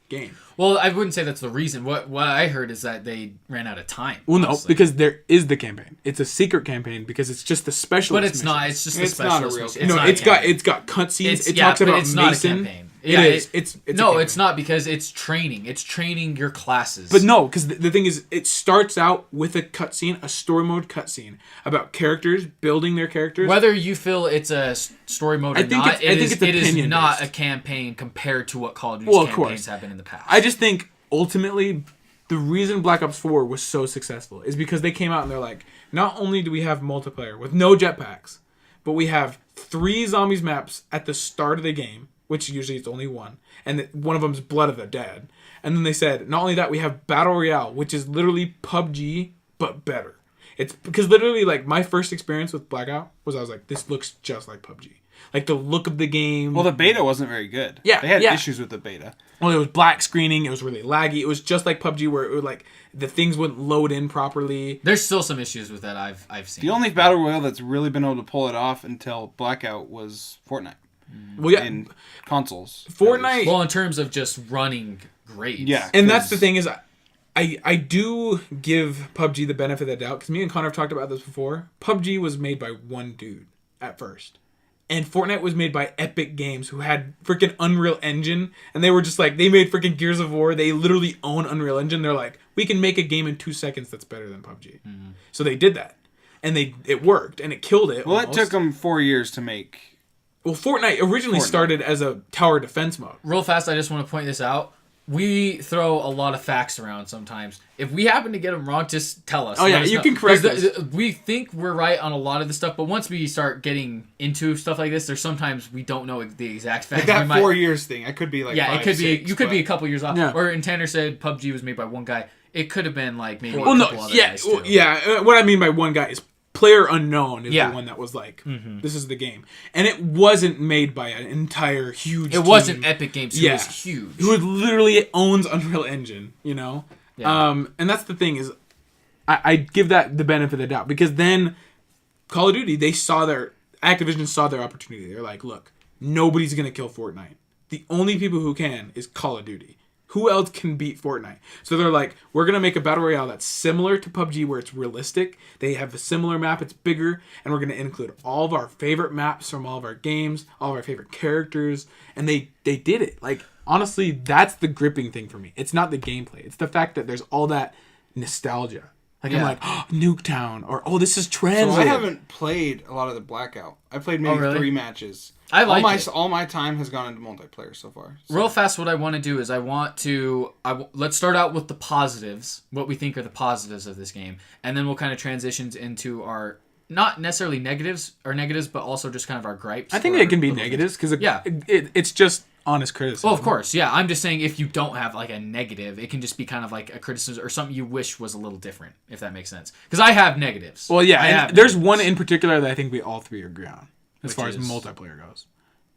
game. Well, I wouldn't say that's the reason. What I heard is that they ran out of time. Well, no, honestly. because there is the campaign. It's a secret campaign because it's just the specialist. But it's not. It's just the It's not a specialist real mission. campaign. No, not a campaign. it's got cutscenes. It's, it talks but about it's not a Mason. campaign. It is. It's a no, campaign. it's not because it's training. It's training your classes. But no, because the thing is, it starts out with a cutscene, a story mode cutscene about characters building their characters. Whether you feel it's a story mode or not, it is not a campaign compared to what Call of Duty's campaigns have been in the past. I just think ultimately the reason Black Ops 4 was so successful is because they came out and they're like, not only do we have multiplayer with no jetpacks, but we have 3 zombies maps at the start of the game, which usually it's only one, and one of them's Blood of the Dead. And then they said, not only that, we have Battle Royale, which is literally PUBG, but better. It's because literally, like, my first experience with Blackout was I was like, this looks just like PUBG. Like, the look of the game. Well, the beta wasn't very good. Yeah, they had yeah. issues with the beta. Well, it was black screening. It was really laggy. It was just like PUBG where it would, like, the things wouldn't load in properly. There's still some issues with that I've seen. The only Battle Royale that's really been able to pull it off until Blackout was Fortnite. Well, yeah. In consoles. Fortnite. Well, in terms of just running great. Yeah. And that's the thing is, I do give PUBG the benefit of the doubt, because me and Connor have talked about this before. PUBG was made by one dude at first. And Fortnite was made by Epic Games, who had freaking Unreal Engine. And they were just like, they made freaking Gears of War. They literally own Unreal Engine. They're like, we can make a game in 2 seconds that's better than PUBG. Mm-hmm. So they did that. And it worked. And it killed it. Well, almost. it took them 4 years to make. Well, Fortnite originally started as a tower defense mode. Real fast, I just want to point this out. We throw a lot of facts around sometimes. If we happen to get them wrong, just tell us. Oh, yeah, you can correct us. We think we're right on a lot of the stuff, but once we start getting into stuff like this, there's sometimes we don't know the exact facts. Like that 4 years thing, I could be like 5, it could 6, be. You could be a couple years off. Yeah. Or in Tanner said PUBG was made by one guy. It could have been like maybe Well, a couple other guys too. What I mean by one guy is Player Unknown is the one that was like, this is the game. And it wasn't made by an entire huge team. It wasn't Epic Games, who was huge. Who literally owns Unreal Engine, you know? Yeah. And that's the thing is, I give that the benefit of the doubt. Because then, Call of Duty, Activision saw their opportunity. They're like, look, nobody's going to kill Fortnite. The only people who can is Call of Duty. Who else can beat Fortnite? So they're like, we're going to make a Battle Royale that's similar to PUBG where it's realistic. They have a similar map, it's bigger, and we're going to include all of our favorite maps from all of our games, all of our favorite characters, and they did it. Like, honestly, that's the gripping thing for me. It's not the gameplay. It's the fact that there's all that nostalgia. Like, I'm like, oh, Nuketown, or, oh, this is translated. So I haven't played a lot of the Blackout. I played maybe 3 matches. I like it. All my time has gone into multiplayer so far. So. Real fast, what I want to do is let's start out with the positives, what we think are the positives of this game, and then we'll kind of transition into our, not necessarily negatives, but also just kind of our gripes. I think it can be negatives, because it's just honest criticism. Well, of course, yeah. I'm just saying if you don't have like a negative, it can just be kind of like a criticism or something you wish was a little different, if that makes sense. Because I have negatives. Well, yeah, and there's one in particular that I think we all three agree on, as far as multiplayer goes.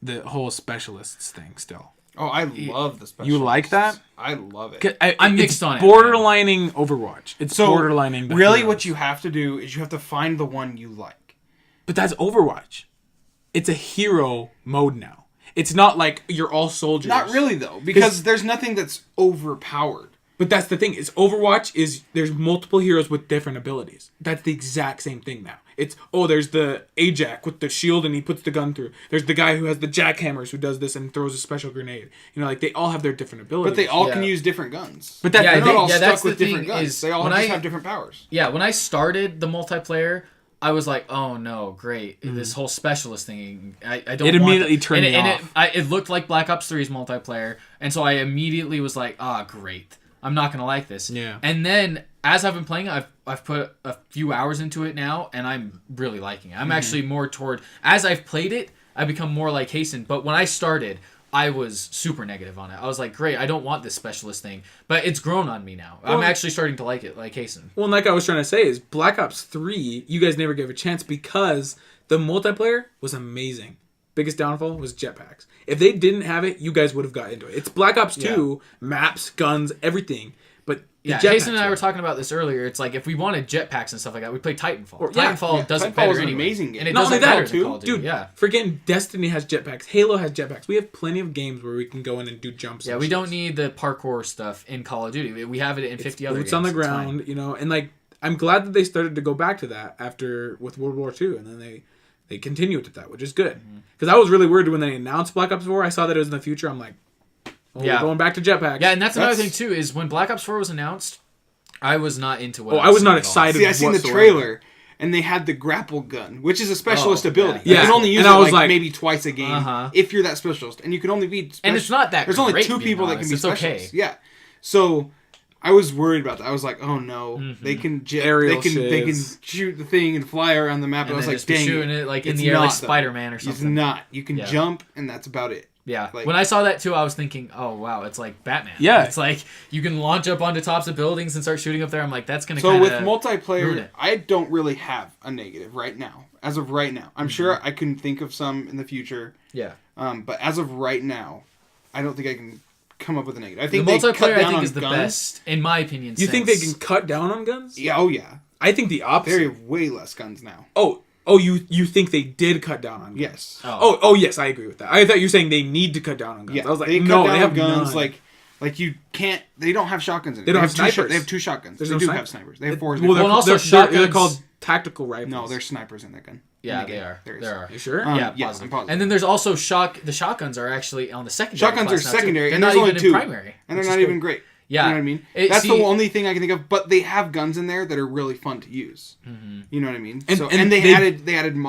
The whole specialists thing still. Oh, I love the specialists. You like that? I love it. I'm mixed on it. Borderlining Overwatch. It's so borderlining. Really, heroes. what you have to do is you have to find the one you like. But that's Overwatch. It's a hero mode now. It's not like you're all soldiers. Not really, though, because there's nothing that's overpowered. But that's the thing. Is Overwatch is there's multiple heroes with different abilities. That's the exact same thing now. It's, there's the Ajax with the shield and he puts the gun through. There's the guy who has the jackhammers who does this and throws a special grenade. You know, like they all have their different abilities. But they all can use different guns. But that's they're not all that's stuck with the different thing guns. is They all just have different powers. Yeah, when I started the multiplayer, I was like, oh no, great. This whole specialist thing, I don't It immediately turned me off. It looked like Black Ops 3's multiplayer, and so I immediately was like, great. I'm not going to like this. Yeah. And then, as I've been playing, I've put a few hours into it now, and I'm really liking it. I'm actually more toward... As I've played it, I've become more like Hasten. But when I started, I was super negative on it. I was like, great, I don't want this specialist thing. But it's grown on me now. I'm actually starting to like it, like Hasten. Well, and like I was trying to say, is Black Ops 3, you guys never gave a chance because the multiplayer was amazing. Biggest downfall was jetpacks. If they didn't have it, you guys would have got into it. It's Black Ops 2, maps, guns, everything. But Jason and I were talking about this earlier. It's like if we wanted jetpacks and stuff like that, we play Titanfall. Titanfall does it better anyway. Amazing game. And it Not does only it better that, than Call of Duty. dude. Yeah. Freaking Destiny has jetpacks. Halo has jetpacks. We have plenty of games where we can go in and do jumps. Yeah, we don't need the parkour stuff in Call of Duty. We have it in 50 other games. Boots on the ground, you know, and like I'm glad that they started to go back to that with World War II, and then they they continue it with that, which is good. Because I was really worried when they announced Black Ops 4. I saw that it was in the future. I'm like, we're going back to jetpacks. Yeah, and that's another thing too, is when Black Ops 4 was announced, I was not into what I was not excited. See, I seen the trailer, and they had the grapple gun, which is a specialist ability. Yeah. You can only use and it like maybe twice a game if you're that specialist, and you can only be. And it's not that. There's only 2 people that can be specialists. Okay. Yeah, so I was worried about that. I was like, oh no, they can they can shoot the thing and fly around the map. And I was like, dang, shooting it like in the air like Spider-Man or something. It's not. You can jump, and that's about it. Yeah. Like, when I saw that too, I was thinking, oh wow, it's like Batman. Yeah. It's like you can launch up onto tops of buildings and start shooting up there. I'm like, that's gonna. So with multiplayer, I don't really have a negative right now. As of right now, I'm sure I can think of some in the future. Yeah. But as of right now, I don't think I can come up with a negative. I think the they multiplayer cut down I think on is the guns. best, in my opinion. You think they can cut down on guns? Yeah. Oh yeah. I think the opposite. They have way less guns now. Oh, you think they did cut down on guns? Yes. Oh, yes, I agree with that. I thought you were saying they need to cut down on guns. Yeah. I was like, they cut no, down they have on guns. none. Like you can't. They don't have shotguns in it. They don't have snipers. snipers. They have 2 shotguns. There's they no do sniper. have snipers. They have 4. Well, and also they're shotguns. called tactical rifles. No, there's snipers in that gun. Yeah, they are. There are. You sure? Yeah, yeah, positive. I'm positive. And then there's also the shotguns are actually on the secondary. Shotguns are class now, too. secondary, They're and not there's only even 2. in primary. And they're not even great. Yeah. You know what I mean? That's the only thing I can think of. But they have guns in there that are really fun to use. Mm-hmm. You know what I mean? And they added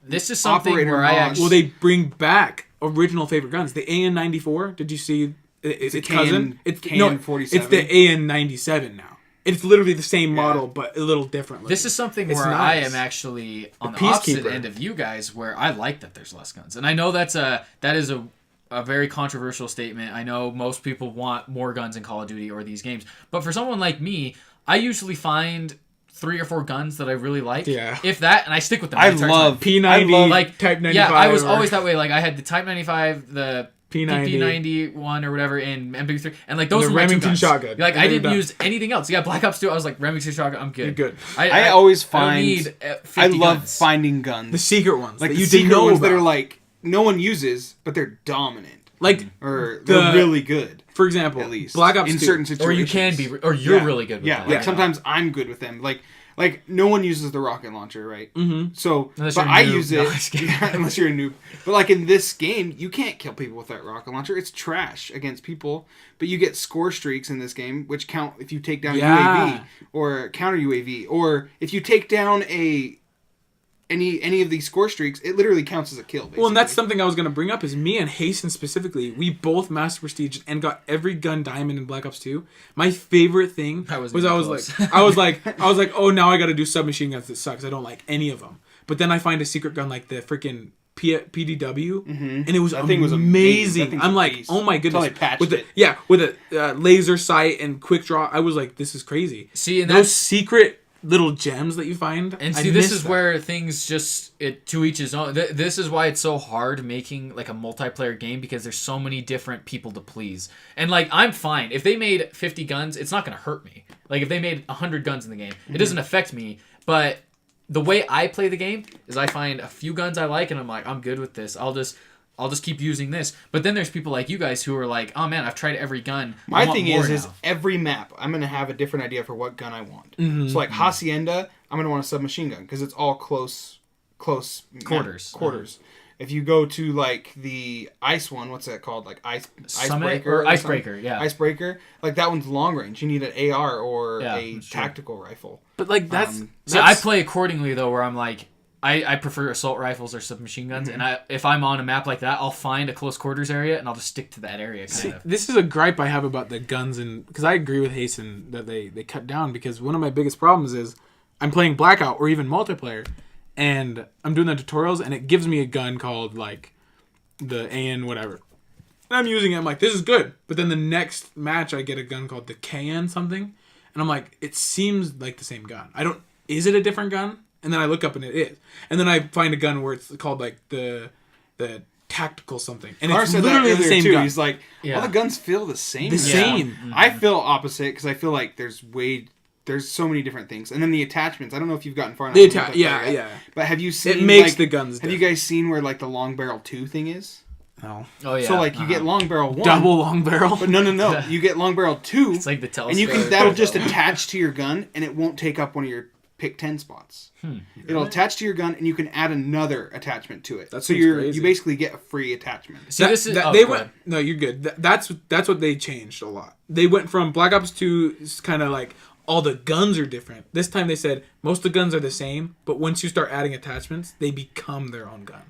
this is something operator where I actually... Well, they bring back original favorite guns. The AN-94. Did you see its cousin? It's KN-47. It's the AN-97 now. It's literally the same model, but a little different. This is something where I am actually on the opposite end of you guys, where I like that there's less guns. And I know that is a very controversial statement. I know most people want more guns in Call of Duty or these games. But for someone like me, I usually find 3 or 4 guns that I really like. Yeah. If that, and I stick with them. I love P90, like Type 95. Yeah, I was always that way. Like I had the Type 95, the P90. PP91 or whatever in MB3, and like those were my Remington 2 guns. shotgun. Like I didn't use anything else. Yeah, Black Ops 2, I was like Remington shotgun. I'm good. You're good. I always find I don't need 50 I love guns. finding guns, The secret ones. like that the you secret didn't know ones about. that are like no one uses, but they're dominant. Like, Or they're really good. For example, At least Black Ops in 2. certain situations, Or you can be, or you're really good with Yeah, them. like sometimes I'm good with them. Like no one uses the rocket launcher, right? Mm-hmm. So, Unless but you're a I noob. use No, it I'm just kidding. unless you're a noob. But like in this game, you can't kill people with that rocket launcher. It's trash against people. But you get score streaks in this game, which count if you take down UAV or counter UAV, or if you take down any of these score streaks, it literally counts as a kill. Basically. Well, and that's something I was going to bring up is me and Hasten specifically, we both master prestige and got every gun diamond in Black Ops 2. My favorite thing was I was like, oh, now I got to do submachine guns. That sucks. I don't like any of them. But then I find a secret gun like the freaking PDW, and it was amazing. I'm like, oh my goodness, with a laser sight and quick draw. I was like, this is crazy. See, and those secret little gems that you find. And see, this is where things just to each his own. This is why it's so hard making like a multiplayer game, because there's so many different people to please. And like, I'm fine if they made 50 guns, it's not gonna hurt me. Like if they made 100 guns in the game, it doesn't affect me. But the way I play the game is I find a few guns I like, and I'm like, I'm good with this. I'll just keep using this. But then there's people like you guys who are like, oh man, I've tried every gun. My thing is every map, I'm going to have a different idea for what gun I want. Mm-hmm. So like Hacienda, I'm going to want a submachine gun because it's all close quarters. Mm-hmm. If you go to like the ice one, what's that called? Like Icebreaker. Icebreaker. Like that one's long range. You need an AR or a tactical rifle. But like that's I play accordingly though, where I'm like, I prefer assault rifles or submachine guns, and if I'm on a map like that, I'll find a close quarters area and I'll just stick to that area. This is a gripe I have about the guns, and because I agree with Hasten that they cut down, because one of my biggest problems is I'm playing Blackout or even multiplayer, and I'm doing the tutorials, and it gives me a gun called like the AN whatever. And I'm using it, I'm like, this is good. But then the next match I get a gun called the KN something, and I'm like, it seems like the same gun. Is it a different gun? And then I look up and it is. And then I find a gun where it's called like the tactical something. And it's literally the same gun. He's like, all the guns feel the same. The same. Mm-hmm. I feel opposite because I feel like there's so many different things. And then the attachments. I don't know if you've gotten far enough. Yeah. But have you seen... It makes the guns different. Have you guys seen where like the long barrel 2 thing is? No. Oh yeah. So like you get long barrel 1. Double long barrel? But no. You get long barrel 2. It's like the telescope. And that'll just attach to your gun and it won't take up one of your pick 10 spots. Really? It'll attach to your gun, and you can add another attachment to it. That So seems crazy. you basically get a free attachment. See, this is they go went. ahead. No, you're good. That's what they changed a lot. They went from Black Ops 2 is kind of like all the guns are different. This time they said most of the guns are the same, but once you start adding attachments, they become their own gun.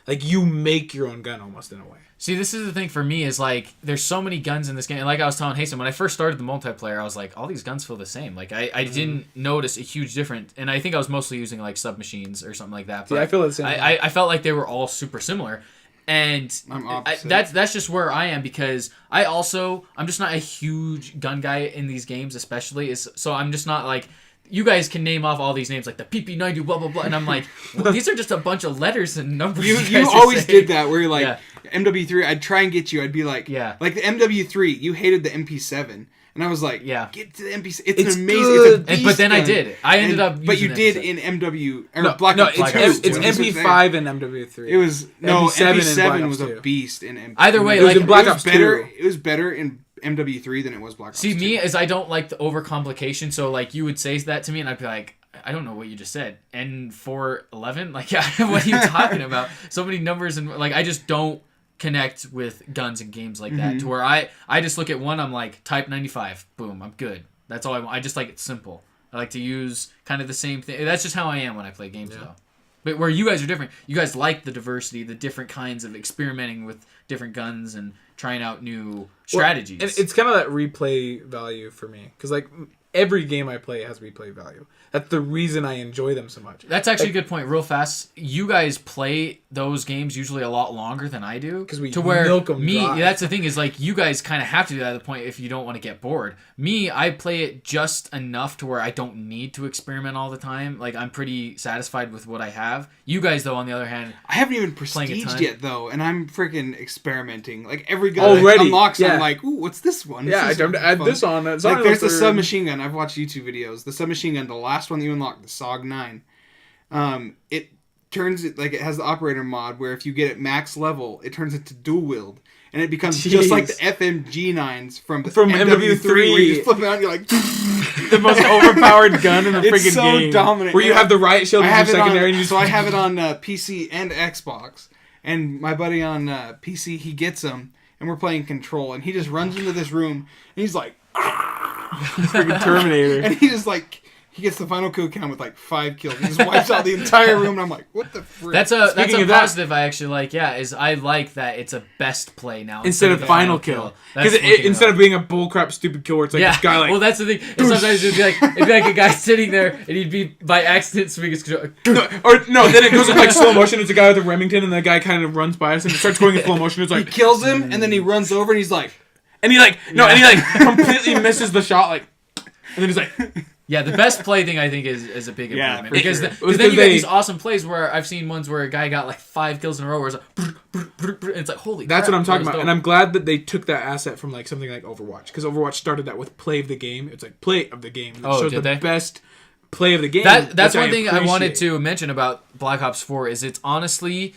Like you make your own gun almost in a way. See, this is the thing for me is like there's so many guns in this game. And like I was telling Hasten, when I first started the multiplayer, I was like, all these guns feel the same. Like I didn't notice a huge difference. And I think I was mostly using like submachines or something like that. But I feel the same. I felt like they were all super similar. And I'm opposite. that's just where I am because I'm just not a huge gun guy in these games, especially. So I'm just not like, you guys can name off all these names like the PP90 blah blah blah, and I'm like, well, these are just a bunch of letters and numbers. You always did that where you're like MW3. I'd try and get you. I'd be like, like the MW3. You hated the MP7, and I was like, get to the MP7. It's an amazing. Good. It's a beast But then gun. I did. I ended up. But you using did MP7. in MW or No, Black Ops 2. it's MP5 and MW3. It was no MP7 MP7 was and a beast in MW3. Either way, It was like in Black Ops better. 2. It was better in MW3 than it was Black Ops 2. See, me is I don't like the overcomplication. So like you would say that to me, and I'd be like, I don't know what you just said. N411, like what are you talking about? So many numbers and like I just don't connect with guns and games like that. To where I just look at one, I'm like type 95, boom, I'm good. That's all I want. I just like it simple. I like to use kind of the same thing. That's just how I am when I play games though. But where you guys are different, you guys like the diversity, the different kinds of experimenting with different guns and trying out new strategies. And it's kind of that replay value for me. Because, like, every game I play has replay value. That's the reason I enjoy them so much. That's actually a good point. Real fast, you guys play those games usually a lot longer than I do. Because we to where milk 'em me, dry. that's the thing is like you guys kind of have to do that at the point if you don't want to get bored. Me, I play it just enough to where I don't need to experiment all the time. Like I'm pretty satisfied with what I have. You guys, though, on the other hand, I haven't even playing a prestiged ton. yet though, and I'm freaking experimenting. Like every gun Already, unlocks, yeah. I'm like, ooh, what's this one? Yeah, I This is don't add fun. this on. It's Like on there's the third. submachine gun. I've watched YouTube videos. The submachine gun, the last one that you unlock, the SOG 9. It turns it like it has the operator mod where if you get it max level, it turns into dual wield. And it becomes just like the FMG 9s from MW3 where you just flip it out and you're like the most overpowered gun in the It's freaking so game. dominant. Where you Yeah. have the riot shield I as have your it on, secondary. And you so I have it on PC and Xbox. And my buddy on PC, he gets them, and we're playing Control, and he just runs into this room, and he's like, freaking Terminator. and he just like, he gets the final kill count with like 5 kills. He just wipes out the entire room, and I'm like, what the frick? that's a Speaking of that- positive I actually like. Yeah, is I like that it's a best play now Instead of the final kill. That's Because one thing instead I of being a bullcrap stupid kill where it's like this guy like... well, that's the thing. And sometimes it'd be like a guy sitting there, and he'd be by accident swinging his control. then it goes in like slow motion. It's a guy with a Remington, and the guy kind of runs by us, and it starts going in slow motion. It's he like... kills him, and then he runs over, and he's like, And he like... No, and he like completely misses the shot, like... And then he's like... Yeah, the best play thing I think is a big Yeah, improvement for because sure. because then you get these awesome plays where I've seen ones where a guy got like 5 kills in a row where it's like and it's like holy. That's crap, what I'm talking that was about, dope. and I'm glad that they took that asset from like something like Overwatch, because Overwatch started that with play of the game. It's like play of the game. It shows did the they? best play of the game. That's which one thing I wanted appreciate. to mention about Black Ops 4 is it's honestly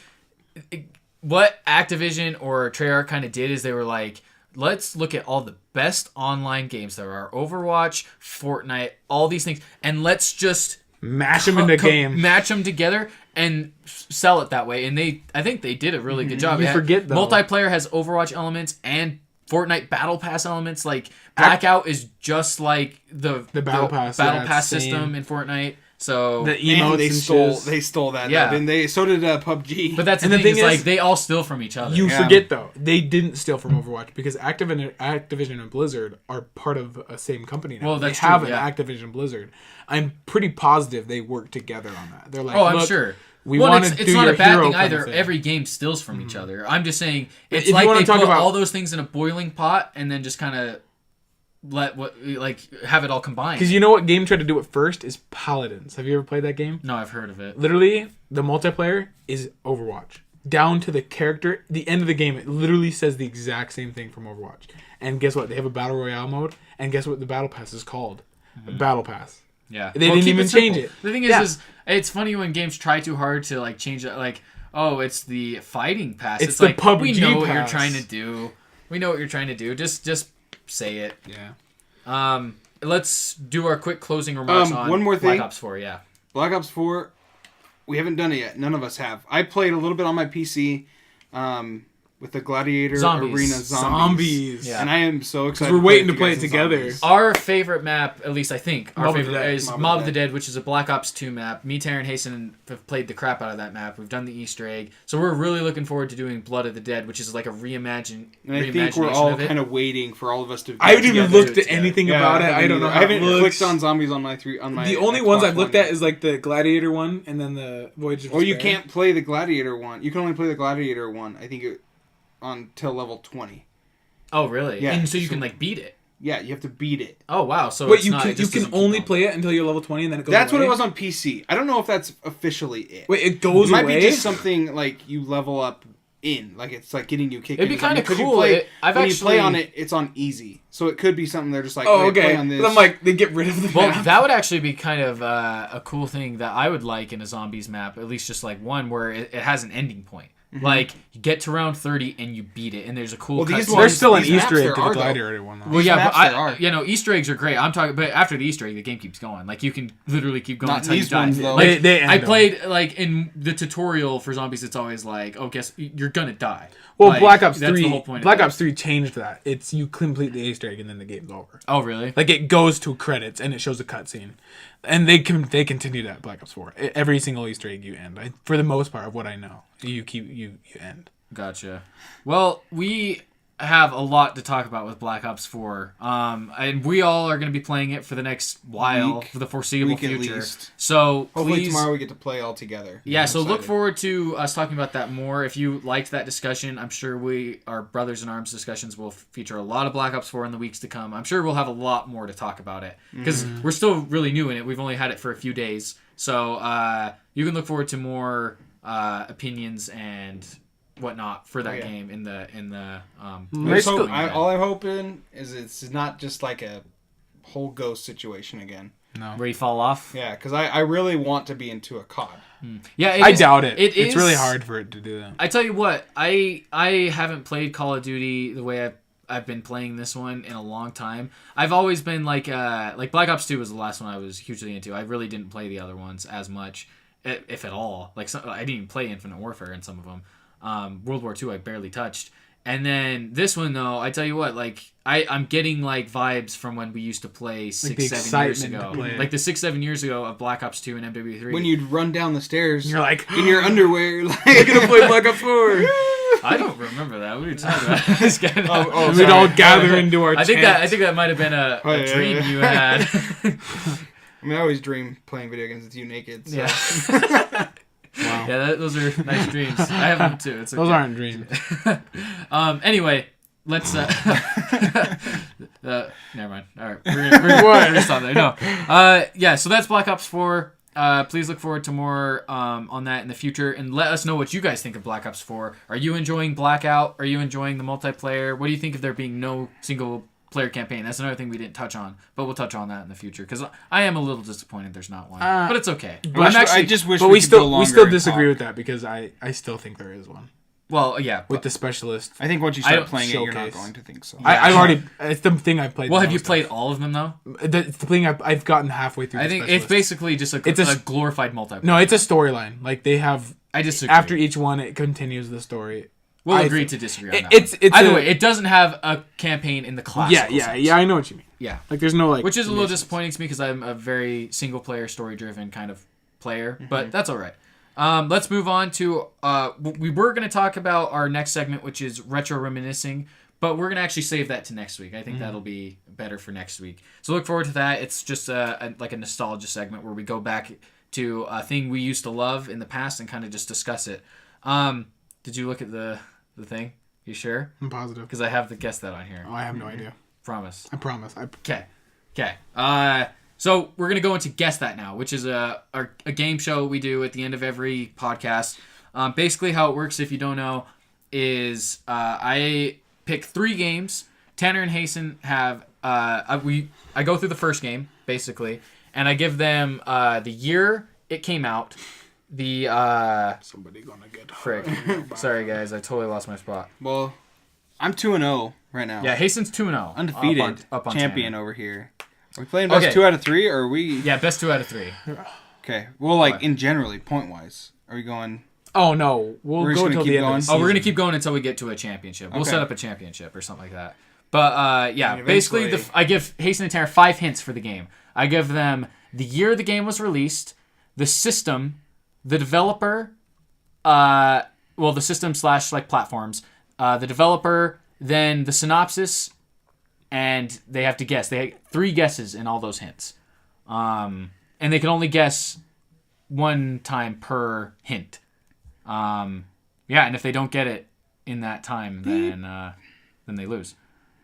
what Activision or Treyarch kind of did is they were like, let's look at all the best online games there are, Overwatch, Fortnite, all these things, and let's just Mash them into game. match them together and sell it that way. And I think they did a really good job. You forget, though. multiplayer has Overwatch elements and Fortnite Battle Pass elements. Like Blackout is just like the Battle Pass, Battle yeah, Pass same. system in Fortnite. So, The man, emotes they and stole shiz. they stole that. Yeah. And they so did PUBG. but that's the And the thing, thing is is, like they all steal from each other. You Yeah. forget though, they didn't steal from Overwatch because Activision and Blizzard are part of a same company now. Well, that's they have true, an yeah. Activision Blizzard. I'm pretty positive they work together on that. They're like, Oh, I'm "Look, sure. We well, want to it's do not your a bad hero thing kind of either. thing." Every game steals from each other. I'm just saying it's If you like wanna they talk put about- all those things in a boiling pot and then just kind of have it all combined. Because you know what game tried to do it first is Paladins. Have you ever played that game? No, I've heard of it. Literally, the multiplayer is Overwatch. Down to the character, the end of the game, it literally says the exact same thing from Overwatch. And guess what? They have a Battle Royale mode, and guess what the Battle Pass is called? Battle Pass. Yeah, They didn't keep even it simple. change it. The thing is it's funny when games try too hard to like change it. Like, oh, it's the fighting pass. It's It's the like PUBG we know what you're pass. trying to do. We know what you're trying to do. Just say it. Yeah. let's do our quick closing remarks on one more thing. Black Ops 4. Yeah. Black Ops 4, we haven't done it yet. None of us have. I played a little bit on my PC with the Gladiator Arena Zombies. Yeah. And I am so excited. We're waiting to play it together. Our favorite map, at least I think, our Mob of favorite the Dead. is Mob of the Dead, which is a Black Ops 2 map. Me, Tara, and Hasten have played the crap out of that map. We've done the Easter egg. So we're really looking forward to doing Blood of the Dead, which is like a reimagination. And I think we're all kind of waiting for all of us to. I haven't even together. looked at anything about it. I don't know how I haven't it looks. clicked on zombies on my The only Xbox ones I've looked One at is like the Gladiator one and then the Voyage of Or you Despair. can't play the Gladiator one. You can only play the Gladiator one. I think until level 20. Oh, really? Yeah. And so you can like beat it. Yeah, you have to beat it. Oh, wow. So Wait, it's you not, can it just you doesn't can keep only going. play it until you're level 20 and then it goes That's away? what it was on PC. I don't know if that's officially it. Wait, it goes It might away? be just something like you level up in. Like it's like getting you kicked. It'd be into something. kinda 'Cause you cool. play- I've when you play actually- on it, it's on easy. So it could be something they're just like, Oh, play okay. on this. But I'm like, they get rid of the Well, map. that would actually be kind of a cool thing that I would like in a zombies map, at least just like one where it has an ending point. Like, you get to round 30 and you beat it, and there's a cool Well, these cutscene. ones- There's still an these maps Easter egg there to the are, though. Gladiator one. Though. Well, yeah, maps but there are. you know, Easter eggs are great. I'm talking, but after the Easter egg, the game keeps going. Like, you can literally keep going Not until you these die. ones, though. Like, They end I them. played, like, in the tutorial for zombies, it's always like, oh, guess you're gonna die. Well, Like, Black Ops that's 3, the whole point of Black it. Ops 3 changed that. It's you complete the Easter egg and then the game's over. Oh, really? Like it goes to credits and it shows a cutscene, and they continue that Black Ops 4. Every single Easter egg you end, for the most part of what I know, you end. Gotcha. Well, we have a lot to talk about with Black Ops 4. And we all are going to be playing it for the next while, for the foreseeable Week at future. least. So Hopefully please, tomorrow we get to play all together. yeah, I'm so look excited. forward to us talking about that more. If you liked that discussion, I'm sure our Brothers in Arms discussions will feature a lot of Black Ops 4 in the weeks to come. I'm sure we'll have a lot more to talk about it because we're still really new in it. We've only had it for a few days. So you can look forward to more opinions and whatnot for that game in the all I'm hoping is it's not just like a whole ghost situation again. No, where you fall off. Yeah, because I really want to be into a COD. Yeah, I doubt it. It's is really hard for it to do that. I tell you what, I haven't played Call of Duty the way I've been playing this one in a long time. I've always been like Black Ops 2 was the last one I was hugely into. I really didn't play the other ones as much, if at all. Like I didn't even play Infinite Warfare in some of them. World War II I barely touched. And then this one though, I tell you what, like I'm getting like vibes from when we used to play 6-7 years ago. Like the 6-7 years ago of Black Ops 2 and MW3. When you'd run down the stairs, You're like in your underwear, like I'm gonna play Black Ops 4. I don't remember that. What are you talking about? This guy- And we'd all gather into our. I think that might have been a yeah, dream yeah. you had. I mean, I always dream playing video games with you naked. So. Yeah. Wow. Yeah, those are nice dreams. I have them too. It's okay. Those aren't dreams. Anyway, let's. Never mind. All right, we're gonna stop there. No. Yeah. So that's Black Ops 4. Please look forward to more on that in the future, and let us know what you guys think of Black Ops 4. Are you enjoying Blackout? Are you enjoying the multiplayer? What do you think of there being no single player campaign? That's another thing we didn't touch on, but we'll touch on that in the future because I am a little disappointed there's not one, but it's okay. I just wish But we we could go longer still and disagree talk. with that because I still think there is one Well, yeah. with the specialist. I think once you I start don't playing it, you're not showcase. going to think so. I've already. It's the thing I've played. Well, the have you most played of. all of them though? It's the thing I've gotten halfway through. I the think specialist. it's basically just a glorified multiplayer. No, it's a storyline. Like they have. I disagree. After each one, it continues the story. We'll I agree think- to disagree on that. It's Either a- way, it doesn't have a campaign in the classical sense. I know what you mean. Yeah. Like there's no like. Which is a little missions. disappointing to me because I'm a very single player, story driven kind of player, but that's all right. Let's move on to we were going to talk about our next segment, which is retro reminiscing, but we're going to actually save that to next week. I think that'll be better for next week. So look forward to that. It's just like a nostalgia segment where we go back to a thing we used to love in the past and kind of just discuss it. Did you look at the thing? You sure? I'm positive. Because I have to guess that on here. Oh, I have no idea. Promise. I promise. Okay. So we're gonna go into Guess That Now, which is a game show we do at the end of every podcast. Basically, how it works, if you don't know, is I pick 3 games. Tanner and Hasten have I go through the first game basically, and I give them the year it came out. The Somebody gonna get frick. Sorry guys, I totally lost my spot. Well, I'm 2-0 right now. Yeah, Hasten's 2-0. Undefeated up on champion Tanner. over here. Are we playing best Okay. 2 out of 3, or are we? Yeah, best 2 out of 3. Okay. Well, like What? in generally, point wise, are we going? Oh no, we'll We're just go gonna until keep the end going? of the Oh, we're season. gonna keep going until we get to a championship. We'll Okay. set up a championship or something like that. But yeah, And basically, eventually- I give Hasten and Terra 5 hints for the game. I give them the year the game was released, the system, the developer, the system / like platforms, the developer, then the synopsis, and they have to guess. They have 3 guesses in all those hints, and they can only guess 1 time per hint. Yeah, and if they don't get it in that time, then they lose.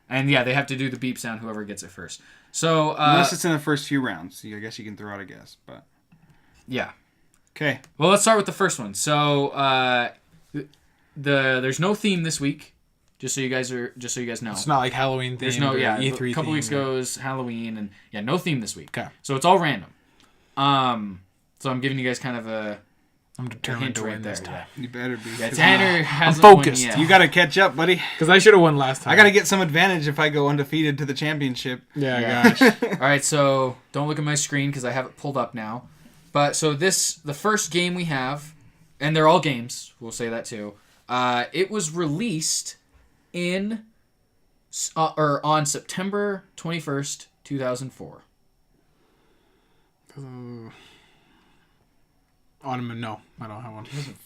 And yeah, they have to do the beep sound. Whoever gets it first. So Unless it's in the first few rounds, I guess you can throw out a guess. But yeah. okay. Well, let's start with the first one. So there's no theme this week. Just so you guys know. It's not like Halloween themed. There's no E3 a couple themed weeks or- ago was Halloween and no theme this week. Okay. So it's all random. So I'm giving you guys kind of a I'm determined hint to right win there. this time You better be. Yeah, 'cause Tanner hasn't focused. won yet. You got to catch up, buddy. because I should have won last time. I got to get some advantage if I go undefeated to the championship. Yeah, gosh. All right, so don't look at my screen because I have it pulled up now. But so the first game we have, and they're all games. We'll say that too. It was released on September 21st, 2004. No, I don't have one.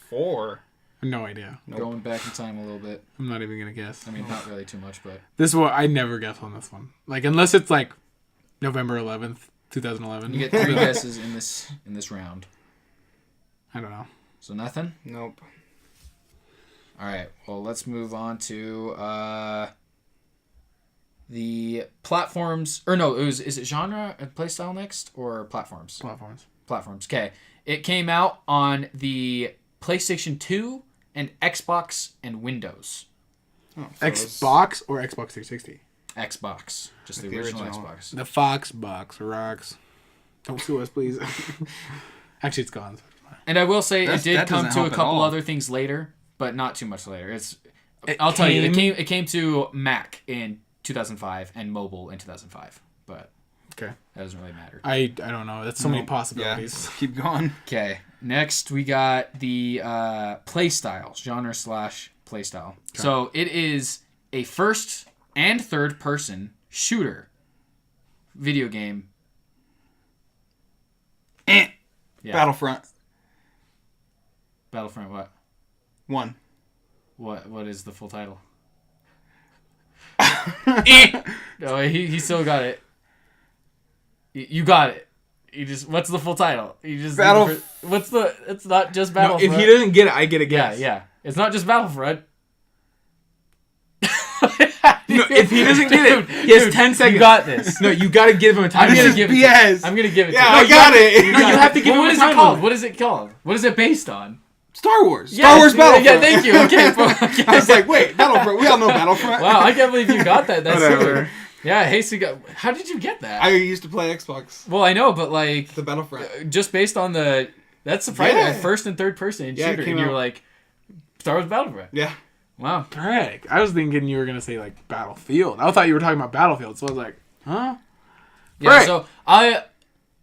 4. No idea. Nope. Going back in time a little bit. I'm not even gonna guess. I mean, not really too much, but This one I never guess on this one. Like unless it's like November 11th, 2011. you get 3 guesses in this round. I don't know. So nothing. Nope. All right. Well, let's move on to the platforms. Or no, is it genre and playstyle next or platforms? Platforms. Platforms. Okay. It came out on the PlayStation 2 and Xbox and Windows. Oh, so it's- Xbox or Xbox 360? Xbox. Just the The original original. Xbox. The Fox box rocks. Don't sue us, please. Actually, it's gone. And I will say That it did come doesn't to a help at couple all. other things later, but not too much later. I'll tell you, it came to Mac in 2005 and mobile in 2005, but Okay. that doesn't really matter. I don't know. That's so many Nope. possibilities. Yeah. Keep going. Okay, next we got the playstyle, genre / playstyle. Okay. So it is a first and third person shooter video game. Yeah. Battlefront Battlefront what? 1. What is the full title? No, he still got it. You got it. You just what's the full title? You just what's the? It's not just No, Battlefront. if he doesn't get it, I get a yeah, guess. yeah. It's not just Battlefront. No, if he doesn't get it, he has 10 seconds. You got this. No, you got to give him a time. I'm gonna is give it. BS. I'm gonna give it. Yeah, to I you. got it. No, you have to give him What a is time it called? limit. What is it called? What is it based on? Star Wars. Yeah, Star Wars Battlefront. Yeah, thank you. Okay. I was like, wait, Battlefront. We all know Battlefront. Wow, I can't believe you got that. That's Whatever. so, yeah, Hasty got. How did you get that? I used to play Xbox. Well, I know, but like The Battlefront. just based on the that's surprising. Yeah. First and third person Yeah, it shooter, came and you were out- like Star Wars Battlefront. Yeah. Wow. Correct. I was thinking you were going to say, like, Battlefield. I thought you were talking about Battlefield, so I was like, huh? Yeah. Right. So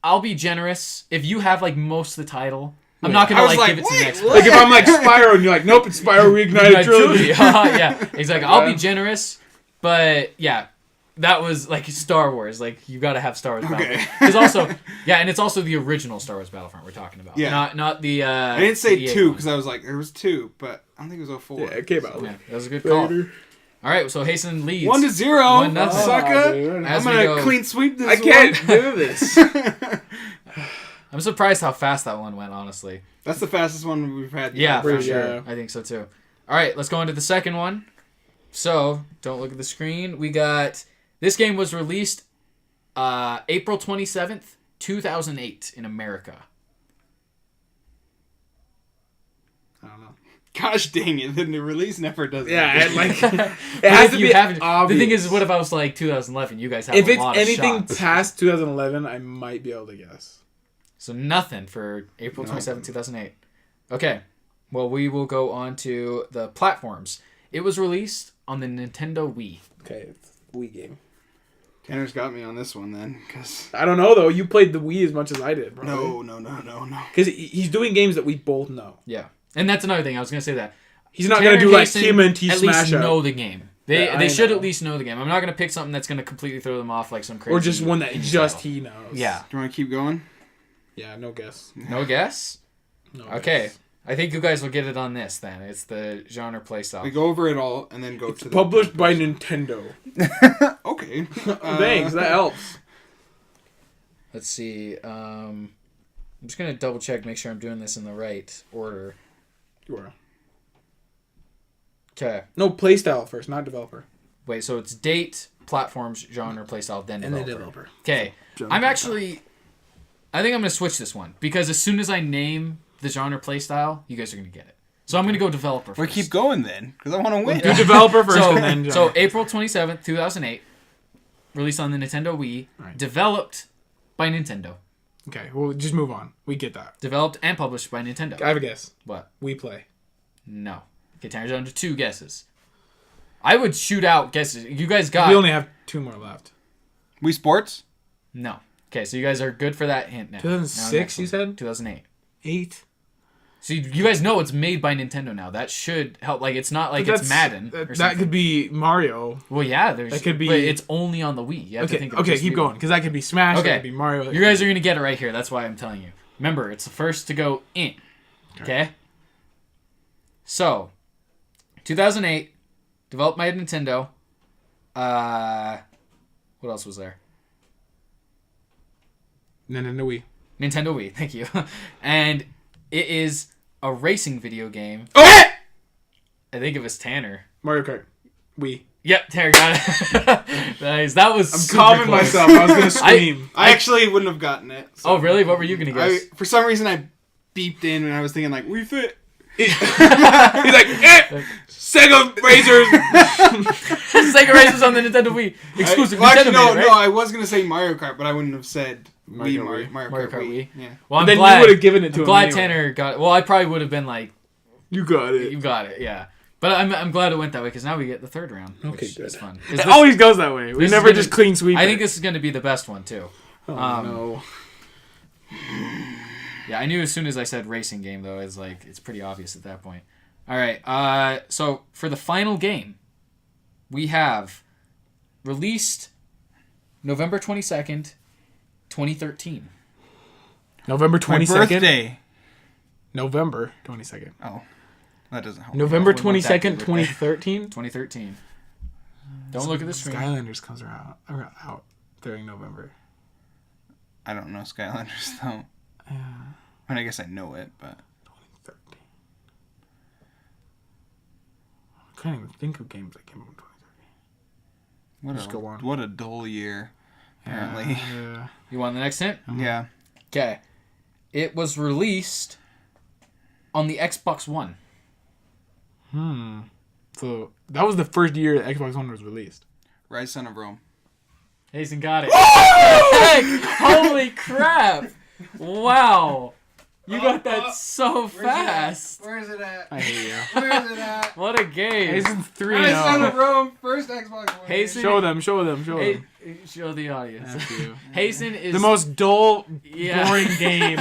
I'll be generous if you have like most of the title. I'm not gonna I was like give like, it to the wait, next what? Like, if I'm like Spyro and you're like, nope, it's Spyro Reignited Trilogy. Yeah, exactly. I'll be generous, but yeah, that was like Star Wars. Like you got to have Star Wars Battlefront. Because also, yeah, and it's also the original Star Wars Battlefront we're talking about. Yeah. Not the. I didn't say 88 2 one. because I was like, there was 2, but I don't think it was 04. Yeah, it came out Yeah, that was a good call. later. All right, so Hasten leads 1-0. 1-0. Sucker. dude. As I'm we going to go. clean sweep this I can't one. do this. I'm surprised how fast that one went. Honestly. That's the fastest one we've had. Yeah, for Yeah. sure. I think so too. All right, let's go on to the second one. So, don't look at the screen. We got this game was released April 27th, 2008 in America. I don't know. Gosh dang it. The release never does Yeah, that. and like, it But has if to you be haven't- obvious. The thing is, what if I was like 2011? You guys have If a it's lot of anything shots. past 2011, I might be able to guess. So nothing for April 27th, 2008. Okay. Well, we will go on to the platforms. It was released on the Nintendo Wii. Okay, it's Wii game. Tanner's got me on this one then, because I don't know though. You played the Wii as much as I did, bro. No. Because he's doing games that we both know. Yeah, and that's another thing. I was gonna say that He's not Tanner gonna do like Hayson TMNT at Smash least Up. know the game. They Yeah, I should know. at least know the game. I'm not gonna pick something that's gonna completely throw them off like some crazy Or just one that indie just title. he knows. Yeah. do you want to keep going? Yeah, no guess. No guess. No Okay. guess. I think you guys will get it on this then. It's the genre playstyle. We go over it all and then go It's to the published by Nintendo. Okay. Thanks, that helps. Let's see. I'm just gonna double check, make sure I'm doing this in the right order. You are. Okay. No, playstyle first, not developer. Wait. So it's date, platforms, genre, playstyle, then And developer. then developer. Okay. I'm actually. I think I'm gonna switch this one because as soon as I name the genre playstyle, you guys are gonna get it. So I'm gonna go developer We first. keep going then, because I want to win. Do developer first So, and then genre. so April 27th, 2008, released on the Nintendo Wii, Right. developed by Nintendo, Okay, well, just move on. We get that. developed and published by Nintendo. I have a guess. What? We play. No. Okay, Tanner's down to 2 guesses. I would shoot out guesses. You guys got... We only have 2 more left. Wii Sports? No. Okay, so you guys are good for that hint now. 2006, Now, next you one. said? 2008. 8. So you guys know it's made by Nintendo now. That should help. Like, it's not like it's Madden or That something. could be Mario. Well, yeah, there's... that could be- But it's only on the Wii. You have to Okay, think of okay, just keep Wii. going. Because that could be Smash, Okay. that could be Mario. You guys are going to get it right here. That's why I'm telling you. Remember, it's the first to go in. Okay? So, 2008, developed by Nintendo. What else was there? Nintendo Wii. Nintendo Wii, thank you. And it is a racing video game. Oh! I think it was Tanner. Mario Kart. Wii. Yep, Tanner got it. Nice. That was I'm super calming close. myself. I was going to scream. I actually wouldn't have gotten it. So Oh, really? What were you going to guess? for some reason, I beeped in and I was thinking, like, Wii Fit. He's like, Sega Razors. Sega Racers on the Nintendo Wii. Exclusive. Well, actually, Nintendo made it, no, right? I was going to say Mario Kart, but I wouldn't have said Mario Mario Kart Kart Wii. Yeah. Well, I'm Then glad, you would have given it to I'm him glad anyway. Tanner got it. Well, I probably would have been like, You got it. you got it, yeah. But I'm glad it went that way because now we get the third round. Okay, which good. is fun. It always goes that way. We this is never gonna- just clean sweep. I think this is going to be the best one too. Oh, no. Yeah, I knew as soon as I said racing game though, it's like it's pretty obvious at that point. All right, so for the final game, we have released November 22nd, 2013. November My 22nd. birthday. November 22nd. Oh, that doesn't help. November When was that 22nd, your birthday? 2013. 2013. Don't look at the screen. Skylanders comes out during November. I don't know Skylanders, though. Yeah. I mean, I guess I know it, but... 2013. I can't even think of games that came out in 2013. Just go on. What a dull year, apparently. Yeah. You want the next hint? Yeah. Okay. It was released on the Xbox One. So that was the first year that Xbox One was released. Rise Son of Rome. Hazen got it. Heck! Holy crap! Wow. You got that so fast. Where is it at? I hate you. Where is it at? What a game. Hasten's 3 Rise Son of now. Rome, first Xbox One. Hasten- Show them. Show them. Show the audience. F you. Hasten is The most dull, Yeah. boring game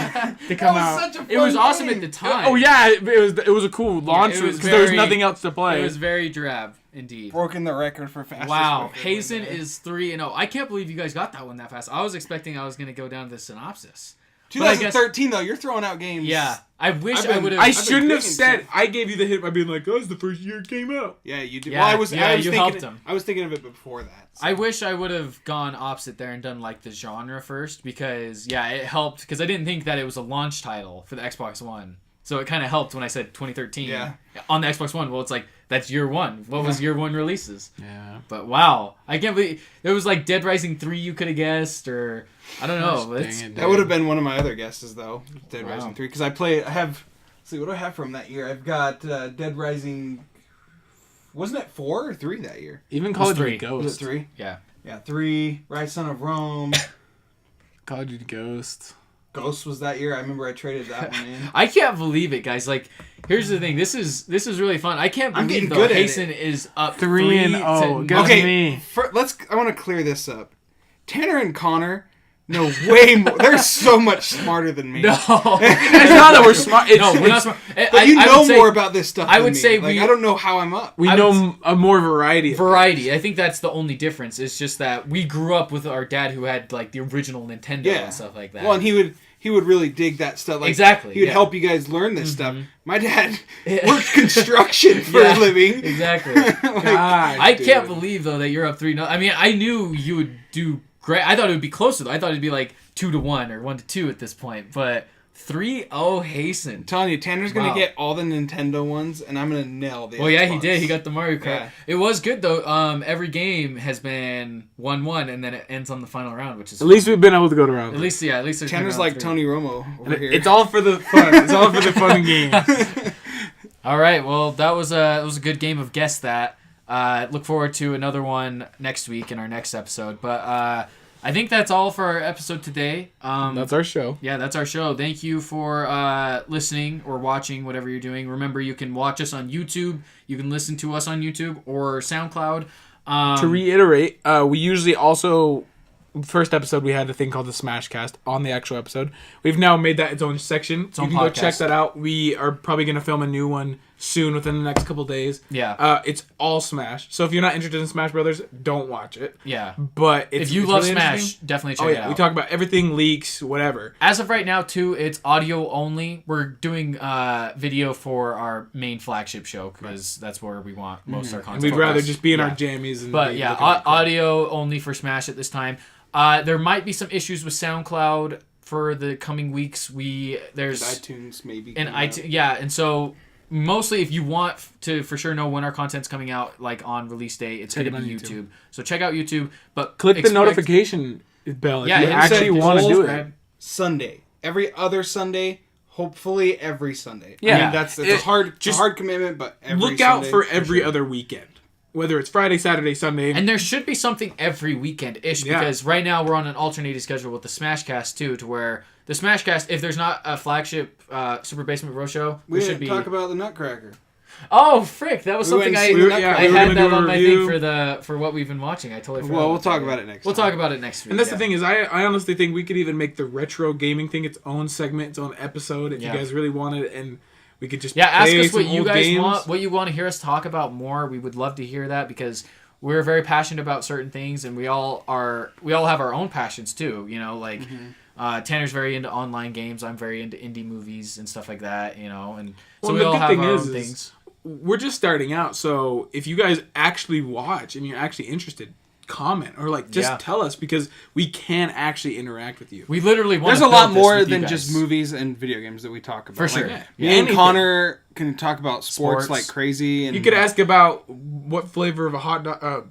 to come out. Such a fun It was awesome game. at the time. Oh yeah, it was a cool launch it was because there was very- nothing else to play. It was very drab indeed. Broken the record for fastest. Wow, record Hazen window. is 3-0. I can't believe you guys got that one that fast. I was expecting I was going to go down to the synopsis. But I guess- 2013 though. You're throwing out games. Yeah, I wish I've been- I would I have. shouldn't have digging said. stuff. I gave you the hint by being like, "Oh, it's the first year it came out." Yeah, you did. Yeah, well, I was you thinking, helped him. I was thinking of it before that. so. I wish I would have gone opposite there and done like the genre first because it helped because I didn't think that it was a launch title for the Xbox One. So it kind of helped when I said 2013 Yeah. on the Xbox One. Well, it's like that's year one. What was year one releases? Yeah. But wow, I can't believe there was like Dead Rising 3 you could have guessed or I don't know. It's- That would have been one of my other guesses though. Dead Wow. Rising 3 because I have. Let's see what do I have from that year? I've got Dead Rising. Wasn't it 4 or 3 that year? Even Call of Duty 3. Ghost. Was it 3? Yeah. Yeah, 3. Rise Son of Rome. Call of Duty Ghost. Ghost was that year. I remember I traded that one in. I can't believe it, guys. Like, here's the thing. This is really fun. I can't I'm believe getting though good at Hasten is up 3-0. Good Okay, me. I want to clear this up. Tanner and Connor know way more. They're so much smarter than me. No, It's not that we're smart. no, we're not smart. But you know more about this stuff. I than would me. say like, we- I don't know how I'm up. We I know a more variety. Variety. I think that's the only difference. It's just that we grew up with our dad who had like the original Nintendo and stuff like that. Well, and he would really dig that stuff. Like, Exactly, He would yeah. help you guys learn this stuff. My dad worked construction for a living. Exactly. Like, I can't believe though that you're up 3-0. I mean, I knew you would do great. I thought it would be closer though. I thought it'd be like 2-1 or 1-2 at this point, but 3-0 hasten. I'm telling you, Tanner's gonna Wow. get all the Nintendo ones, and I'm gonna nail the. Well, yeah, he Xbox. did. He got the Mario Kart. Yeah. It was good though. Every game has been 1-1, and then it ends on the final round, which is At least we've been able to go to round. At least there's been Tanner's round like 3. Tony Romo over here. It's all for the fun. It's all for the fun and games. All right, well, that was a good game of Guess That. Look forward to another one next week in our next episode. But I think that's all for our episode today. That's our show. Yeah, that's our show. Thank you for listening or watching, whatever you're doing. Remember, you can watch us on YouTube. You can listen to us on YouTube or SoundCloud. To reiterate, we usually also... First episode, we had a thing called the Smashcast on the actual episode. We've now made that its own section. own You can go podcast. check that out. We are probably going to film a new one soon within the next couple days. Yeah. It's all Smash. So if you're not interested in Smash Brothers, don't watch it. Yeah. But it's, If you it's love really Smash, interesting. definitely check Oh it yeah, out. we talk about everything, leaks, whatever. As of right now, too, it's audio only. We're doing video for our main flagship show because that's where we want most of our And content. we'd rather just be in Yeah. our jammies. And But be yeah, looking at audio only for Smash at this time. There might be some issues with SoundCloud for the coming weeks. There's iTunes maybe. and coming out. iTunes, yeah, and so mostly if you want to for sure know when our content's coming out, like on release day, it's Check going to it be on YouTube. YouTube. So check out YouTube, but click the expect- notification bell if Yeah, you hit actually subscribe. want to do it. Subscribe. Sunday, every other Sunday, hopefully every Sunday. Yeah. I mean, that's It- it's a just hard commitment, but every Look out Sunday, for every sure. other weekend, whether it's Friday, Saturday, Sunday. And there should be something every weekend-ish Yeah. because right now we're on an alternating schedule with the Smashcast too, to where the Smashcast, if there's not a flagship Super Basement Bro show, We there should didn't be. talk about the Nutcracker. Oh frick! That was We something went I and seen the I Nutcracker. we were had gonna that do a on my review. thing for what we've been watching. I totally forgot. Well, we'll about talk that. about it next We'll time. talk about it next week. And that's yeah. the thing is, I honestly think we could even make the retro gaming thing its own segment, its own episode, if Yeah. you guys really wanted it, and we could just Yeah, ask play us what some you old guys games. want, what you want to hear us talk about more. We would love to hear that because we're very passionate about certain things, and we all have our own passions too. You know, like Tanner's very into online games. I'm very into indie movies and stuff like that. You know, and so Well, we the all good have thing our is- own is- things. We're just starting out, so if you guys actually watch and you're actually interested, comment or like just Yeah. tell us because we can actually interact with you. We literally want. There's to a lot build this more with you than guys. just movies and video games that we talk about. For sure. Like, Yeah. me Anything. and Connor can talk about sports, Sports. like crazy. And You could ask about what flavor of a hot dog.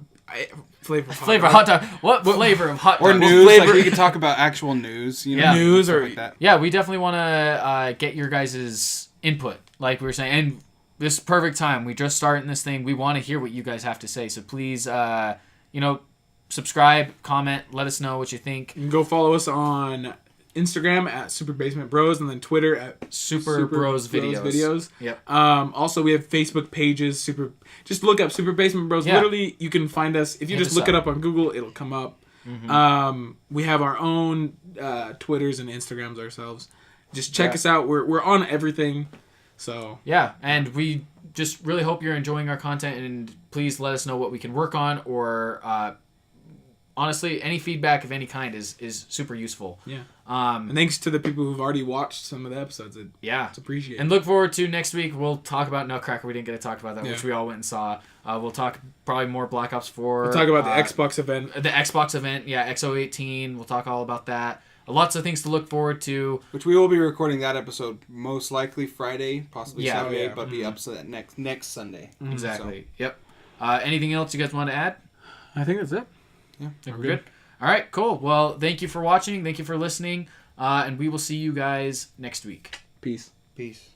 Flavor Flavor hot dog. What flavor of hot or dog? news. flavor- Like we could talk about actual news. You know, Yeah. News stuff or- like that. Yeah, we definitely want to get your guys' input, like we were saying. And this is perfect time. We just starting this thing. We want to hear what you guys have to say. So please, subscribe, comment, let us know what you think. You can go follow us on Instagram at Super Basement Bros and then Twitter at Super Bros Videos. Yep. Also, we have Facebook pages. Just look up Super Basement Bros. Yeah. Literally, you can find us. If you Hit just us look it up. up on Google, it'll come up. We have our own Twitters and Instagrams ourselves. Just check Yeah. us out. We're on everything. So Yeah, and we just really hope you're enjoying our content, and please let us know what we can work on, or honestly, any feedback of any kind is super useful. yeah. And thanks to the people who've already watched some of the episodes. Yeah. It's appreciated. And look forward to next week. We'll talk about Nutcracker. We didn't get to talk about that, Yeah. which we all went and saw. We'll talk probably more Black Ops 4. We'll talk about the Xbox event. The Xbox event, yeah, XO18. We'll talk all about that. Lots of things to look forward to. Which we will be recording that episode most likely Friday, possibly Yeah. Saturday, Oh, yeah. but be up to that next Sunday. Exactly. Yep. Anything else you guys want to add? I think that's it. Yeah. Think we're good? All right, cool. Well, thank you for watching. Thank you for listening. And we will see you guys next week. Peace. Peace.